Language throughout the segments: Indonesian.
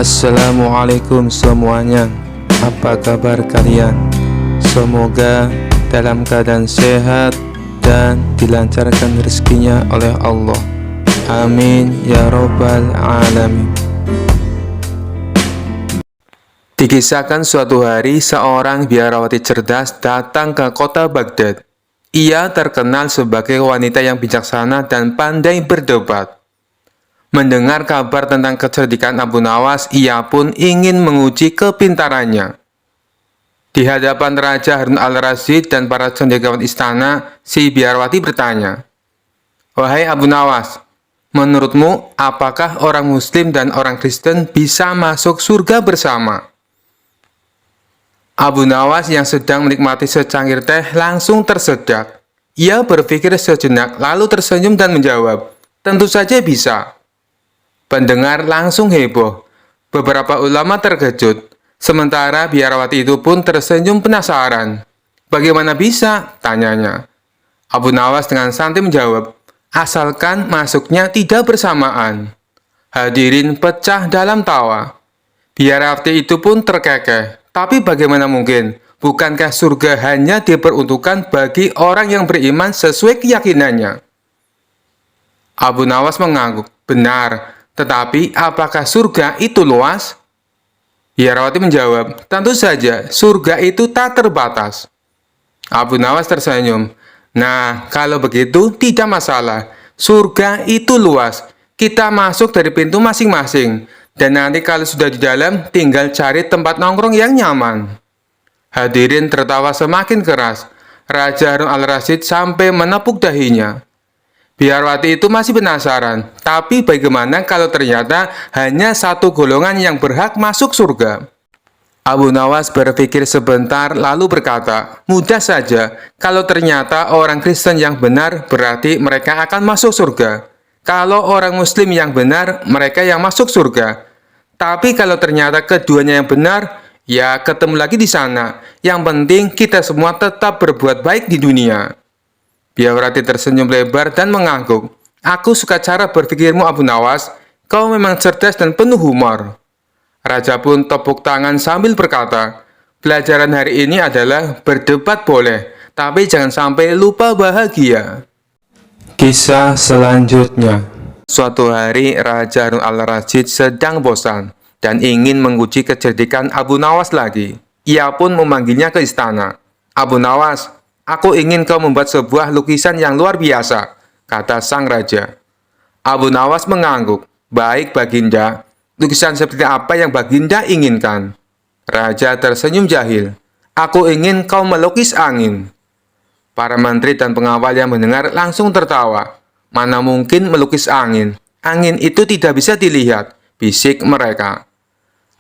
Assalamualaikum semuanya. Apa kabar kalian? Semoga dalam keadaan sehat dan dilancarkan rezekinya oleh Allah. Amin ya robbal alamin. Dikisahkan suatu hari seorang biarawati cerdas datang ke kota Baghdad. Ia terkenal sebagai wanita yang bijaksana dan pandai berdebat. Mendengar kabar tentang kecerdikan Abu Nawas, ia pun ingin menguji kepintarannya. Di hadapan Raja Harun al-Rasyid dan para cendekiawan istana, si biarawati bertanya, "Wahai Abu Nawas, menurutmu apakah orang Muslim dan orang Kristen bisa masuk surga bersama?" Abu Nawas yang sedang menikmati secangkir teh langsung tersedak. Ia berpikir sejenak lalu tersenyum dan menjawab, "Tentu saja bisa." Pendengar langsung heboh. Beberapa ulama terkejut. Sementara biarawati itu pun tersenyum penasaran. "Bagaimana bisa?" tanyanya. Abu Nawas dengan santai menjawab, "Asalkan masuknya tidak bersamaan." Hadirin pecah dalam tawa. Biarawati itu pun terkekeh. Tapi bagaimana mungkin? Bukankah surga hanya diperuntukkan bagi orang yang beriman sesuai keyakinannya? Abu Nawas mengangguk, "Benar. Tetapi apakah surga itu luas?" Biarawati menjawab, "Tentu saja, surga itu tak terbatas." Abu Nawas tersenyum. "Nah, kalau begitu tidak masalah. Surga itu luas. Kita masuk dari pintu masing-masing. Dan nanti kalau sudah di dalam, tinggal cari tempat nongkrong yang nyaman." Hadirin tertawa semakin keras. Raja Harun al-Rasyid sampai menepuk dahinya. Biarawati itu masih penasaran, tapi bagaimana kalau ternyata hanya satu golongan yang berhak masuk surga? Abu Nawas berpikir sebentar lalu berkata, "Mudah saja, kalau ternyata orang Kristen yang benar berarti mereka akan masuk surga. Kalau orang Muslim yang benar, mereka yang masuk surga. Tapi kalau ternyata keduanya yang benar, ya ketemu lagi di sana. Yang penting kita semua tetap berbuat baik di dunia." Biarawati tersenyum lebar dan mengangguk. "Aku suka cara berpikirmu, Abu Nawas. Kau memang cerdas dan penuh humor." Raja pun tepuk tangan sambil berkata, "Pelajaran hari ini adalah berdebat boleh, tapi jangan sampai lupa bahagia." Kisah selanjutnya. Suatu hari, Raja Harun al-Rasyid sedang bosan dan ingin menguji kecerdikan Abu Nawas lagi. Ia pun memanggilnya ke istana. "Abu Nawas, aku ingin kau membuat sebuah lukisan yang luar biasa," kata sang raja. Abu Nawas mengangguk. "Baik, Baginda. Lukisan seperti apa yang Baginda inginkan?" Raja tersenyum jahil. "Aku ingin kau melukis angin." Para menteri dan pengawal yang mendengar langsung tertawa. "Mana mungkin melukis angin? Angin itu tidak bisa dilihat," bisik mereka.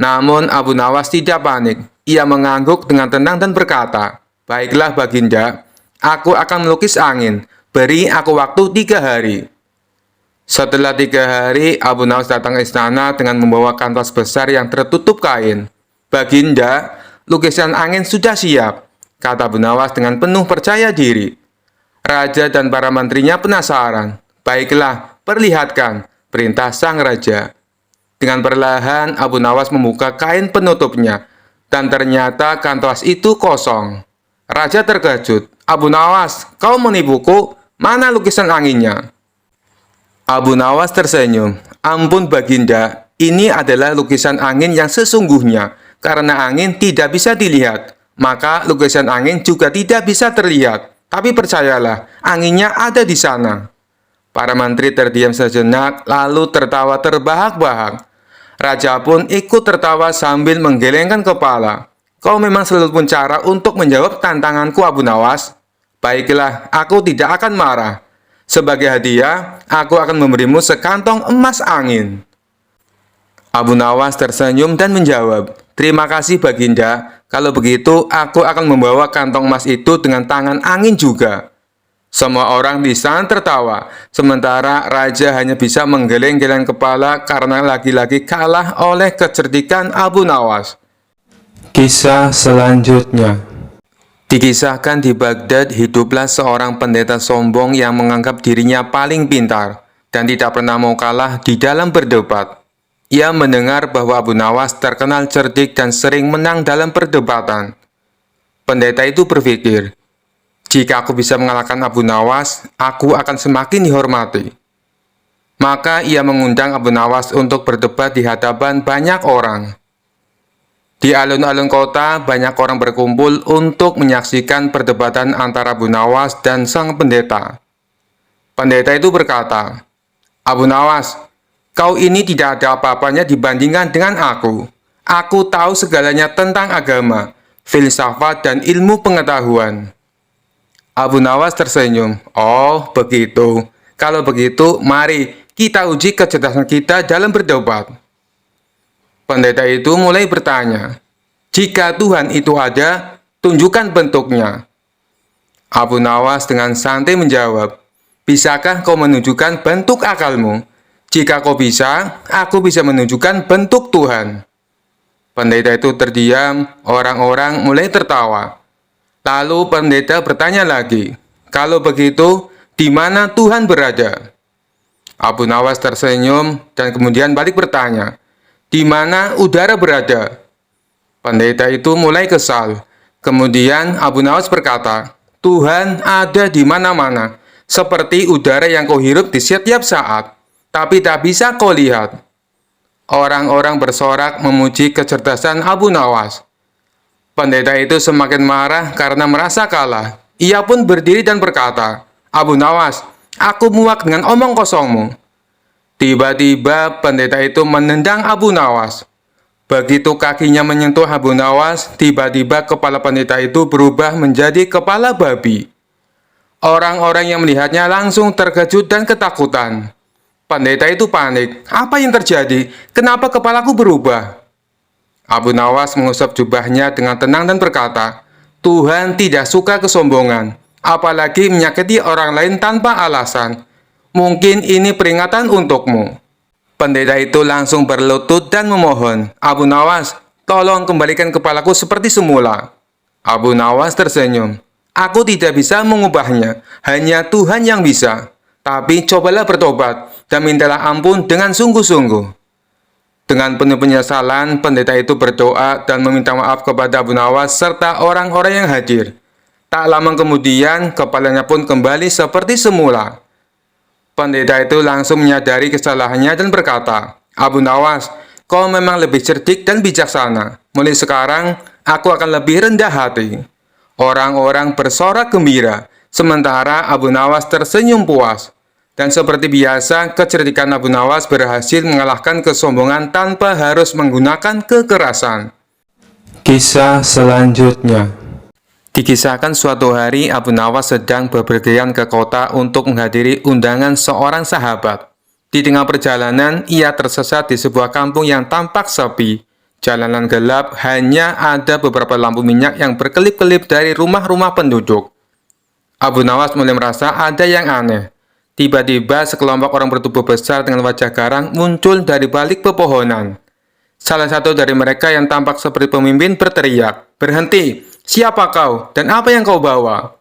Namun Abu Nawas tidak panik. Ia mengangguk dengan tenang dan berkata, "Baiklah Baginda, aku akan melukis angin. Beri aku waktu 3 hari." Setelah 3 hari, Abu Nawas datang ke istana dengan membawa kanvas besar yang tertutup kain. "Baginda, lukisan angin sudah siap," kata Abu Nawas dengan penuh percaya diri. Raja dan para menterinya penasaran. "Baiklah, perlihatkan," perintah sang raja. Dengan perlahan, Abu Nawas membuka kain penutupnya, dan ternyata kanvas itu kosong. Raja terkejut. "Abu Nawas, kau menipuku? Mana lukisan anginnya?" Abu Nawas tersenyum. "Ampun Baginda, ini adalah lukisan angin yang sesungguhnya. Karena angin tidak bisa dilihat, maka lukisan angin juga tidak bisa terlihat. Tapi percayalah, anginnya ada di sana." Para menteri terdiam sejenak, lalu tertawa terbahak-bahak. Raja pun ikut tertawa sambil menggelengkan kepala. "Kau memang selalu pun cara untuk menjawab tantanganku, Abu Nawas. Baiklah, aku tidak akan marah. Sebagai hadiah, aku akan memberimu sekantong emas angin." Abu Nawas tersenyum dan menjawab, "Terima kasih Baginda. Kalau begitu, aku akan membawa kantong emas itu dengan tangan angin juga." Semua orang di sana tertawa, sementara raja hanya bisa menggeleng-geleng kepala karena lagi-lagi kalah oleh kecerdikan Abu Nawas. Kisah selanjutnya. Dikisahkan di Baghdad hiduplah seorang pendeta sombong yang menganggap dirinya paling pintar dan tidak pernah mau kalah di dalam berdebat. Ia mendengar bahwa Abu Nawas terkenal cerdik dan sering menang dalam perdebatan. Pendeta itu berpikir, jika aku bisa mengalahkan Abu Nawas, aku akan semakin dihormati. Maka ia mengundang Abu Nawas untuk berdebat di hadapan banyak orang. Di alun-alun kota, banyak orang berkumpul untuk menyaksikan perdebatan antara Abu Nawas dan sang pendeta. Pendeta itu berkata, Abu Nawas, kau ini tidak ada apa-apanya dibandingkan dengan aku. Aku tahu segalanya tentang agama, filsafat, dan ilmu pengetahuan. Abu Nawas tersenyum. Oh, begitu. Kalau begitu, mari kita uji kecerdasan kita dalam berdebat. Pendeta itu mulai bertanya, jika Tuhan itu ada, tunjukkan bentuknya. Abu Nawas dengan santai menjawab, bisakah kau menunjukkan bentuk akalmu? Jika kau bisa, aku bisa menunjukkan bentuk Tuhan. Pendeta itu terdiam, orang-orang mulai tertawa. Lalu pendeta bertanya lagi, kalau begitu, di mana Tuhan berada? Abu Nawas tersenyum dan kemudian balik bertanya, di mana udara berada? Pendeta itu mulai kesal. Kemudian Abu Nawas berkata, Tuhan ada di mana-mana, seperti udara yang kau hirup di setiap saat, tapi tak bisa kau lihat. Orang-orang bersorak memuji kecerdasan Abu Nawas. Pendeta itu semakin marah karena merasa kalah. Ia pun berdiri dan berkata, Abu Nawas, aku muak dengan omong kosongmu. Tiba-tiba pendeta itu menendang Abu Nawas. Begitu kakinya menyentuh Abu Nawas, tiba-tiba kepala pendeta itu berubah menjadi kepala babi. Orang-orang yang melihatnya langsung terkejut dan ketakutan. Pendeta itu panik. Apa yang terjadi? Kenapa kepalaku berubah? Abu Nawas mengusap jubahnya dengan tenang dan berkata, Tuhan tidak suka kesombongan, apalagi menyakiti orang lain tanpa alasan. Mungkin ini peringatan untukmu. Pendeta itu langsung berlutut dan memohon, Abu Nawas, tolong kembalikan kepalaku seperti semula. Abu Nawas tersenyum. Aku tidak bisa mengubahnya, hanya Tuhan yang bisa. Tapi cobalah bertobat dan mintalah ampun dengan sungguh-sungguh. Dengan penuh penyesalan, pendeta itu berdoa dan meminta maaf kepada Abu Nawas serta orang-orang yang hadir. Tak lama kemudian, kepalanya pun kembali seperti semula. Pendeta itu langsung menyadari kesalahannya dan berkata, Abu Nawas, kau memang lebih cerdik dan bijaksana. Mulai sekarang, aku akan lebih rendah hati. Orang-orang bersorak gembira, sementara Abu Nawas tersenyum puas. Dan seperti biasa, kecerdikan Abu Nawas berhasil mengalahkan kesombongan tanpa harus menggunakan kekerasan. Kisah selanjutnya. Dikisahkan suatu hari Abu Nawas sedang bepergian ke kota untuk menghadiri undangan seorang sahabat. Di tengah perjalanan, ia tersesat di sebuah kampung yang tampak sepi. Jalanan gelap, hanya ada beberapa lampu minyak yang berkelip-kelip dari rumah-rumah penduduk. Abu Nawas mulai merasa ada yang aneh. Tiba-tiba sekelompok orang bertubuh besar dengan wajah garang muncul dari balik pepohonan. Salah satu dari mereka yang tampak seperti pemimpin berteriak, berhenti, siapa kau dan apa yang kau bawa?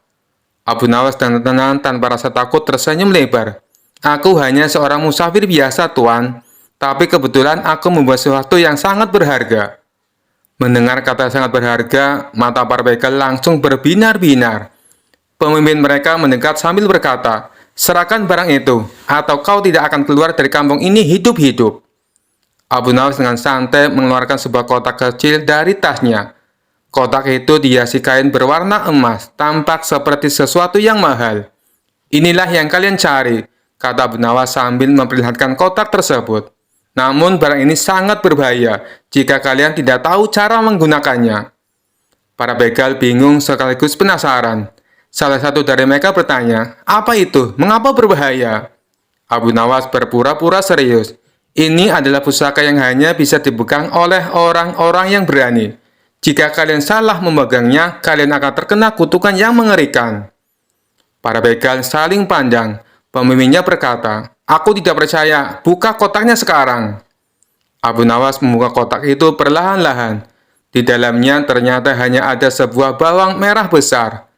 Abu Nawas dengan tenang tanpa rasa takut tersenyum lebar. Aku hanya seorang musafir biasa, Tuan, tapi kebetulan aku membawa sesuatu yang sangat berharga. Mendengar kata sangat berharga, mata para begal langsung berbinar-binar. Pemimpin mereka mendekat sambil berkata, serahkan barang itu, atau kau tidak akan keluar dari kampung ini hidup-hidup. Abu Nawas dengan santai mengeluarkan sebuah kotak kecil dari tasnya. Kotak itu dihiasi kain berwarna emas, tampak seperti sesuatu yang mahal. Inilah yang kalian cari, kata Abu Nawas sambil memperlihatkan kotak tersebut. Namun barang ini sangat berbahaya jika kalian tidak tahu cara menggunakannya. Para begal bingung sekaligus penasaran. Salah satu dari mereka bertanya, apa itu? Mengapa berbahaya? Abu Nawas berpura-pura serius. Ini adalah pusaka yang hanya bisa dipegang oleh orang-orang yang berani. Jika kalian salah memegangnya, kalian akan terkena kutukan yang mengerikan. Para begal saling pandang. Pemimpinnya berkata, aku tidak percaya, buka kotaknya sekarang. Abu Nawas membuka kotak itu perlahan-lahan. Di dalamnya ternyata hanya ada sebuah bawang merah besar.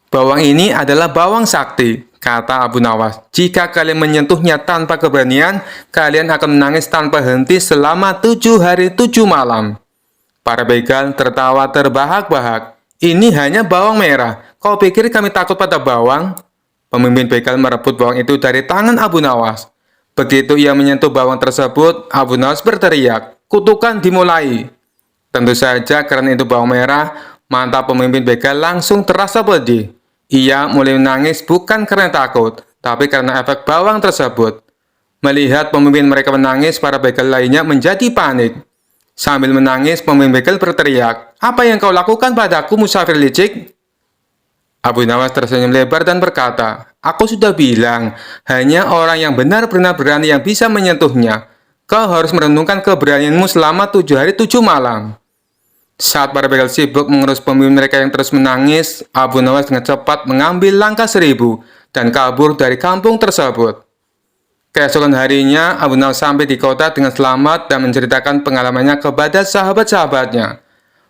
Bawang ini adalah bawang sakti. kata Abu Nawas. Jika kalian menyentuhnya tanpa keberanian, kalian akan menangis tanpa henti selama 7 hari 7 malam. Para begal tertawa terbahak-bahak. Ini hanya bawang merah. Kau pikir kami takut pada bawang? Pemimpin begal merebut bawang itu dari tangan Abu Nawas. Begitu ia menyentuh bawang tersebut, Abu Nawas berteriak, kutukan dimulai. Tentu saja karena itu bawang merah, mata pemimpin begal langsung terasa pedih. Ia mulai menangis bukan karena takut, tapi karena efek bawang tersebut. Melihat pemimpin mereka menangis, para begal lainnya menjadi panik. Sambil menangis, pemimpin begal berteriak, apa yang kau lakukan padaku, musafir licik? Abu Nawas tersenyum lebar dan berkata, aku sudah bilang, hanya orang yang benar-benar berani yang bisa menyentuhnya. Kau harus merenungkan keberanianmu selama 7 hari 7 malam. Saat para begal sibuk mengurus pemimpin mereka yang terus menangis, Abu Nawas dengan cepat mengambil langkah 1000 dan kabur dari kampung tersebut. Keesokan harinya, Abu Nawas sampai di kota dengan selamat dan menceritakan pengalamannya kepada sahabat-sahabatnya.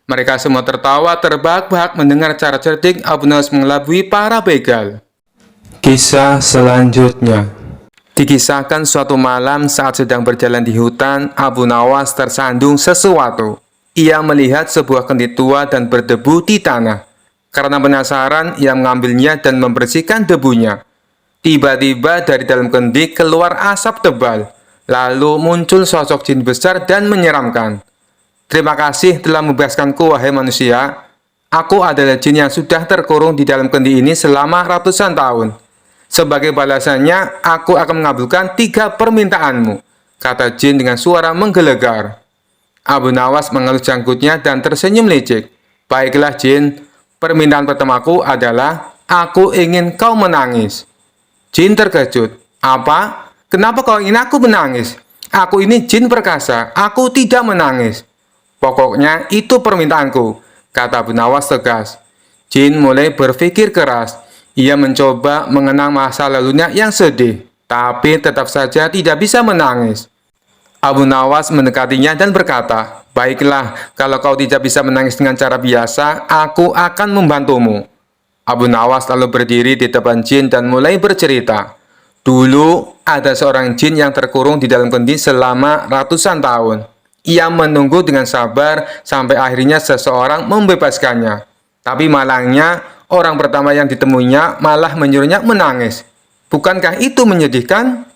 Mereka semua tertawa terbahak-bahak mendengar cara cerdik Abu Nawas mengelabui para begal. Kisah selanjutnya. Dikisahkan suatu malam saat sedang berjalan di hutan, Abu Nawas tersandung sesuatu. Ia melihat sebuah kendi tua dan berdebu di tanah. Karena penasaran, ia mengambilnya dan membersihkan debunya. Tiba-tiba dari dalam kendi keluar asap tebal. Lalu muncul sosok jin besar dan menyeramkan. Terima kasih telah membebaskanku, wahai manusia. Aku adalah jin yang sudah terkurung di dalam kendi ini selama ratusan tahun. Sebagai balasannya, aku akan mengabulkan 3 permintaanmu, kata jin dengan suara menggelegar. Abu Nawas mengelus janggutnya dan tersenyum licik. Baiklah jin, permintaan pertamaku adalah, aku ingin kau menangis. Jin terkejut. Apa? Kenapa kau ingin aku menangis? Aku ini jin perkasa, aku tidak menangis. Pokoknya itu permintaanku, kata Abu Nawas tegas. Jin mulai berpikir keras. Ia mencoba mengenang masa lalunya yang sedih, tapi tetap saja tidak bisa menangis. Abu Nawas mendekatinya dan berkata, baiklah, kalau kau tidak bisa menangis dengan cara biasa, aku akan membantumu. Abu Nawas lalu berdiri di depan jin dan mulai bercerita. Dulu, ada seorang jin yang terkurung di dalam kendi selama ratusan tahun. Ia menunggu dengan sabar sampai akhirnya seseorang membebaskannya. Tapi malangnya, orang pertama yang ditemuinya malah menyuruhnya menangis. Bukankah itu menyedihkan?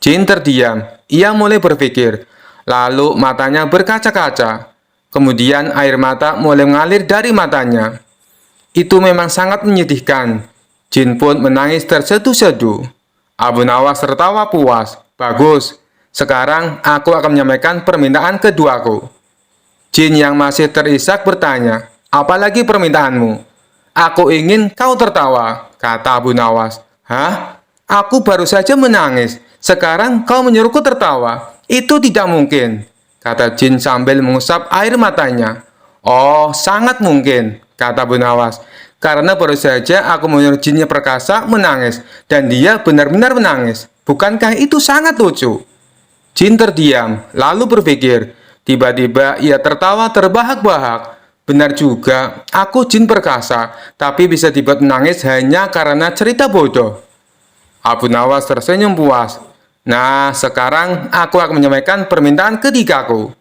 Jin terdiam. Ia mulai berpikir. Lalu matanya berkaca-kaca. Kemudian air mata mulai mengalir dari matanya. Itu memang sangat menyedihkan. Jin pun menangis terseduh-seduh. Abu Nawas tertawa puas. Bagus. Sekarang aku akan menyampaikan permintaan keduaku. Jin yang masih terisak bertanya, apalagi permintaanmu? Aku ingin kau tertawa, kata Abu Nawas. Hah? Aku baru saja menangis. Sekarang kau menyuruhku tertawa? Itu tidak mungkin, kata jin sambil mengusap air matanya. Oh, sangat mungkin, kata Abu Nawas. Karena baru saja aku menyuruh jinnya perkasa menangis, dan dia benar-benar menangis. Bukankah itu sangat lucu? Jin terdiam, lalu berpikir. Tiba-tiba ia tertawa terbahak-bahak. Benar juga, aku jin perkasa, tapi bisa dibuat menangis hanya karena cerita bodoh. Abu Nawas tersenyum puas. Nah, sekarang aku akan menyampaikan permintaan ketigaku.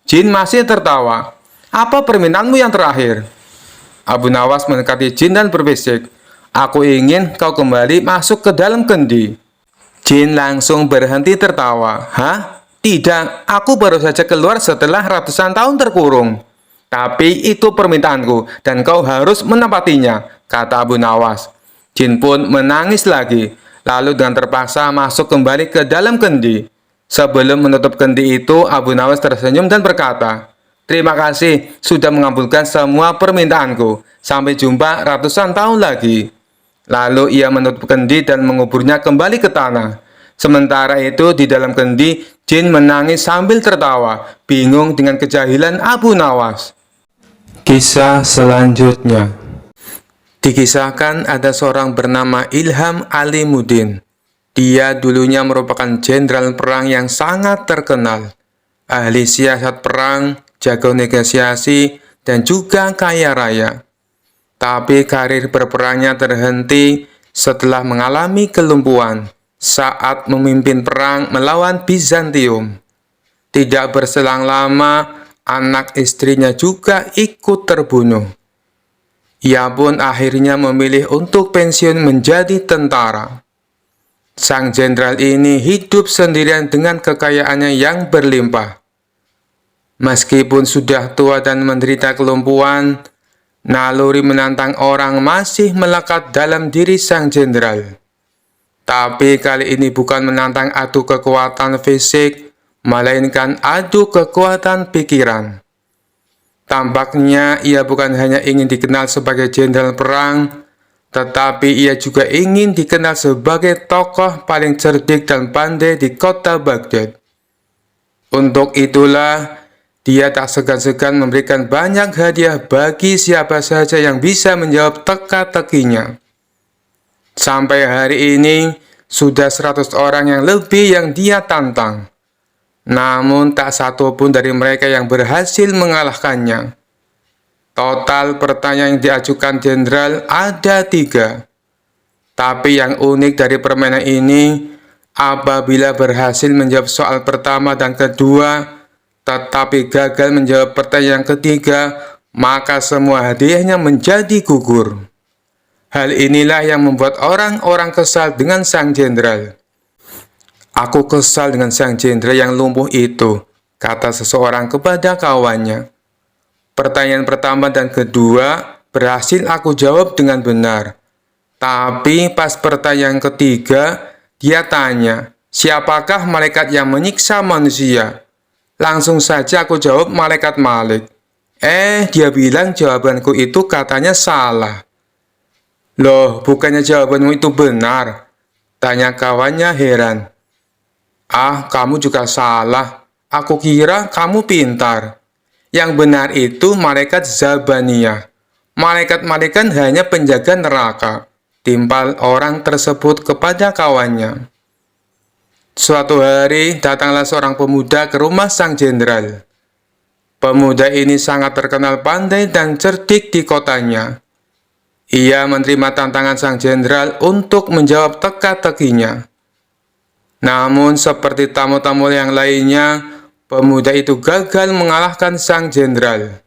Jin masih tertawa. Apa permintaanmu yang terakhir? Abu Nawas mendekati jin dan berbisik. Aku ingin kau kembali masuk ke dalam kendi. Jin langsung berhenti tertawa. Hah? Tidak, aku baru saja keluar setelah ratusan tahun terkurung. Tapi itu permintaanku, dan kau harus menepatinya, kata Abu Nawas. Jin pun menangis lagi, lalu dengan terpaksa masuk kembali ke dalam kendi. Sebelum menutup kendi itu, Abu Nawas tersenyum dan berkata, terima kasih sudah mengabulkan semua permintaanku. Sampai jumpa ratusan tahun lagi. Lalu ia menutup kendi dan menguburnya kembali ke tanah. Sementara itu di dalam kendi, jin menangis sambil tertawa, bingung dengan kejahilan Abu Nawas. Kisah selanjutnya. Dikisahkan ada seorang bernama Ilham Alimuddin. Dia dulunya merupakan jenderal perang yang sangat terkenal. Ahli siasat perang, jago negosiasi, dan juga kaya raya. Tapi karir berperangnya terhenti setelah mengalami kelumpuhan saat memimpin perang melawan Bizantium. Tidak berselang lama, anak istrinya juga ikut terbunuh. Ia pun akhirnya memilih untuk pensiun menjadi tentara. Sang jenderal ini hidup sendirian dengan kekayaannya yang berlimpah. Meskipun sudah tua dan menderita kelumpuhan, naluri menantang orang masih melekat dalam diri sang jenderal. Tapi kali ini bukan menantang adu kekuatan fisik, melainkan adu kekuatan pikiran. Tampaknya ia bukan hanya ingin dikenal sebagai jenderal perang, tetapi ia juga ingin dikenal sebagai tokoh paling cerdik dan pandai di kota Baghdad. Untuk itulah, dia tak segan-segan memberikan banyak hadiah bagi siapa saja yang bisa menjawab teka-tekinya. Sampai hari ini, sudah 100 orang yang lebih yang dia tantang. Namun tak satu pun dari mereka yang berhasil mengalahkannya. Total pertanyaan yang diajukan jenderal ada 3. Tapi yang unik dari permainan ini, apabila berhasil menjawab soal pertama dan kedua, tetapi gagal menjawab pertanyaan ketiga, maka semua hadiahnya menjadi gugur. Hal inilah yang membuat orang-orang kesal dengan sang jenderal. "Aku kesal dengan sang jenderal yang lumpuh itu," kata seseorang kepada kawannya. "Pertanyaan pertama dan kedua berhasil aku jawab dengan benar. Tapi pas pertanyaan ketiga, dia tanya, siapakah malaikat yang menyiksa manusia? Langsung saja aku jawab malaikat Malik. Dia bilang jawabanku itu katanya salah." "Loh, bukannya jawabanmu itu benar?" tanya kawannya heran. Kamu juga salah. Aku kira kamu pintar. Yang benar itu malaikat Zabaniyah. Malaikat-malaikat hanya penjaga neraka," timpal orang tersebut kepada kawannya. Suatu hari, datanglah seorang pemuda ke rumah sang jenderal. Pemuda ini sangat terkenal pandai dan cerdik di kotanya. Ia menerima tantangan sang jenderal untuk menjawab teka-tekinya. Namun, seperti tamu-tamu yang lainnya, pemuda itu gagal mengalahkan sang jenderal.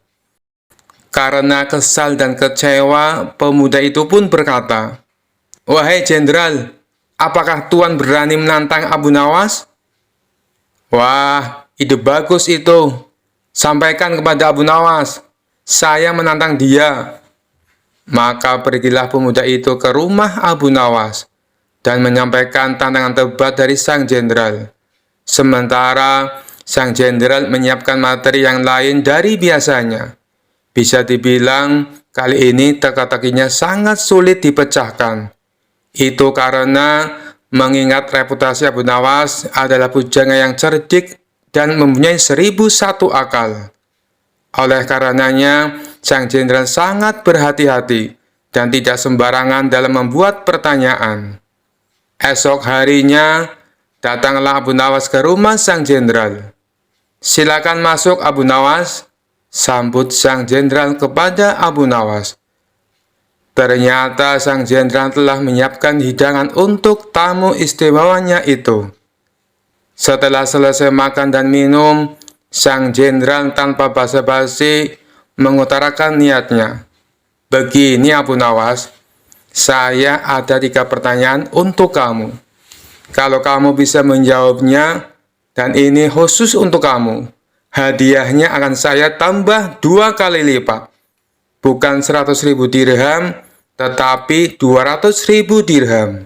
Karena kesal dan kecewa, pemuda itu pun berkata, "Wahai jenderal, apakah Tuan berani menantang Abu Nawas?" "Wah, ide bagus itu. Sampaikan kepada Abu Nawas. Saya menantang dia." Maka pergilah pemuda itu ke rumah Abu Nawas dan menyampaikan tantangan debat dari sang jenderal. Sementara sang jenderal menyiapkan materi yang lain dari biasanya. Bisa dibilang kali ini teka-tekinya sangat sulit dipecahkan. Itu karena mengingat reputasi Abu Nawas adalah pujangga yang cerdik dan mempunyai 1001 akal. Oleh karenanya, sang jenderal sangat berhati-hati dan tidak sembarangan dalam membuat pertanyaan. Esok harinya, datanglah Abu Nawas ke rumah sang jenderal. "Silakan masuk Abu Nawas," sambut sang jenderal kepada Abu Nawas. Ternyata sang jenderal telah menyiapkan hidangan untuk tamu istimewanya itu. Setelah selesai makan dan minum, sang jenderal tanpa basa-basi mengutarakan niatnya. "Begini Abu Nawas, saya ada 3 pertanyaan untuk kamu. Kalau kamu bisa menjawabnya, dan ini khusus untuk kamu, hadiahnya akan saya tambah 2 kali lipat. Bukan 100.000 dirham, tetapi 200.000 dirham.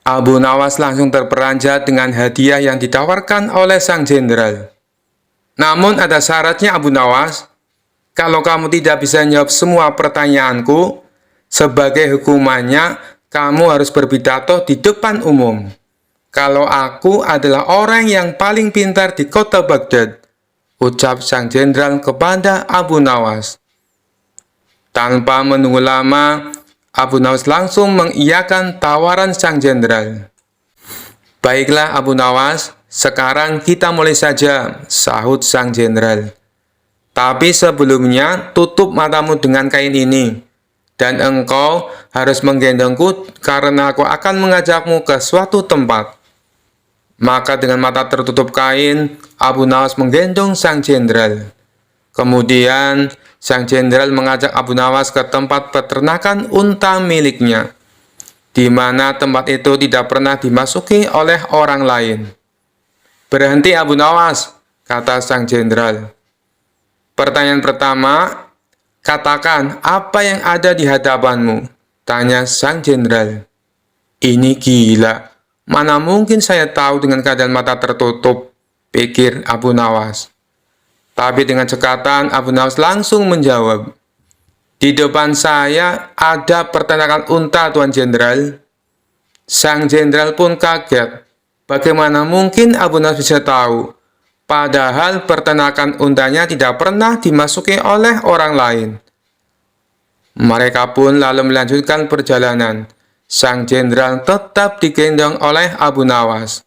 Abu Nawas langsung terperanjat dengan hadiah yang ditawarkan oleh sang jenderal. "Namun ada syaratnya Abu Nawas. Kalau kamu tidak bisa menjawab semua pertanyaanku, sebagai hukumannya kamu harus berpidato di depan umum. Kalau aku adalah orang yang paling pintar di kota Baghdad," ucap sang jenderal kepada Abu Nawas. Tanpa menunggu lama, Abu Nawas langsung mengiyakan tawaran sang jenderal. "Baiklah Abu Nawas, sekarang kita mulai saja," sahut sang jenderal. "Tapi sebelumnya tutup matamu dengan kain ini, dan engkau harus menggendongku karena aku akan mengajakmu ke suatu tempat. Maka dengan mata tertutup kain, Abu Nawas menggendong sang jenderal. Kemudian, sang jenderal mengajak Abu Nawas ke tempat peternakan unta miliknya, di mana tempat itu tidak pernah dimasuki oleh orang lain. "Berhenti Abu Nawas," kata sang jenderal. "Pertanyaan pertama, katakan apa yang ada di hadapanmu," tanya sang jenderal. "Ini gila, mana mungkin saya tahu dengan keadaan mata tertutup," pikir Abu Nawas. Tapi dengan cekatan, Abu Nawas langsung menjawab, "Di depan saya ada peternakan unta, Tuan Jenderal." Sang jenderal pun kaget. Bagaimana mungkin Abu Nawas bisa tahu? Padahal peternakan untanya tidak pernah dimasuki oleh orang lain. Mereka pun lalu melanjutkan perjalanan. Sang jenderal tetap digendong oleh Abu Nawas.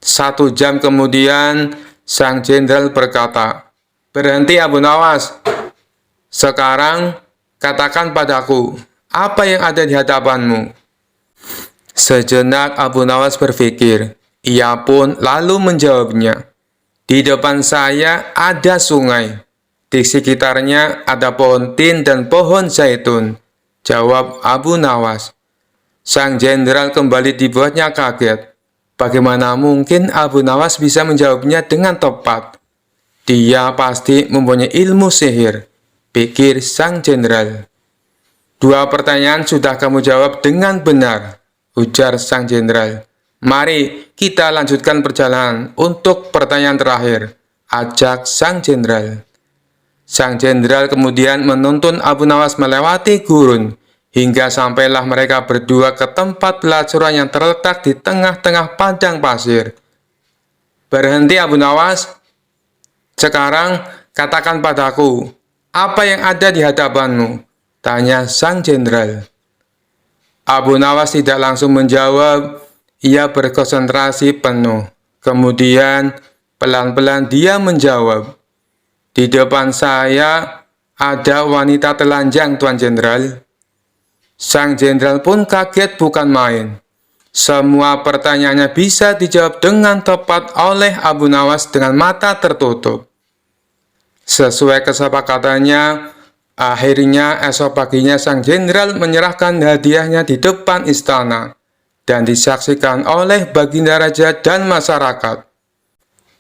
1 jam kemudian, sang jenderal berkata, "Berhenti Abu Nawas. Sekarang katakan padaku, apa yang ada di hadapanmu?" Sejenak Abu Nawas berpikir. Ia pun lalu menjawabnya, "Di depan saya ada sungai. Di sekitarnya ada pohon tin dan pohon zaitun," jawab Abu Nawas. Sang jenderal kembali dibuatnya kaget. Bagaimana mungkin Abu Nawas bisa menjawabnya dengan tepat? Dia pasti mempunyai ilmu sihir, pikir sang jenderal. "2 pertanyaan sudah kamu jawab dengan benar," ujar sang jenderal. "Mari kita lanjutkan perjalanan untuk pertanyaan terakhir," ajak sang jenderal. Sang jenderal kemudian menuntun Abu Nawas melewati gurun, hingga sampailah mereka berdua ke tempat pelacuran yang terletak di tengah-tengah padang pasir. "Berhenti Abu Nawas. Sekarang katakan padaku, apa yang ada di hadapanmu?" tanya sang jenderal. Abu Nawas tidak langsung menjawab. Ia berkonsentrasi penuh. Kemudian pelan-pelan dia menjawab, "Di depan saya ada wanita telanjang, Tuan Jenderal." Sang jenderal pun kaget bukan main. Semua pertanyaannya bisa dijawab dengan tepat oleh Abu Nawas dengan mata tertutup. Sesuai kesepakatannya, akhirnya esok paginya sang jenderal menyerahkan hadiahnya di depan istana dan disaksikan oleh Baginda Raja dan masyarakat.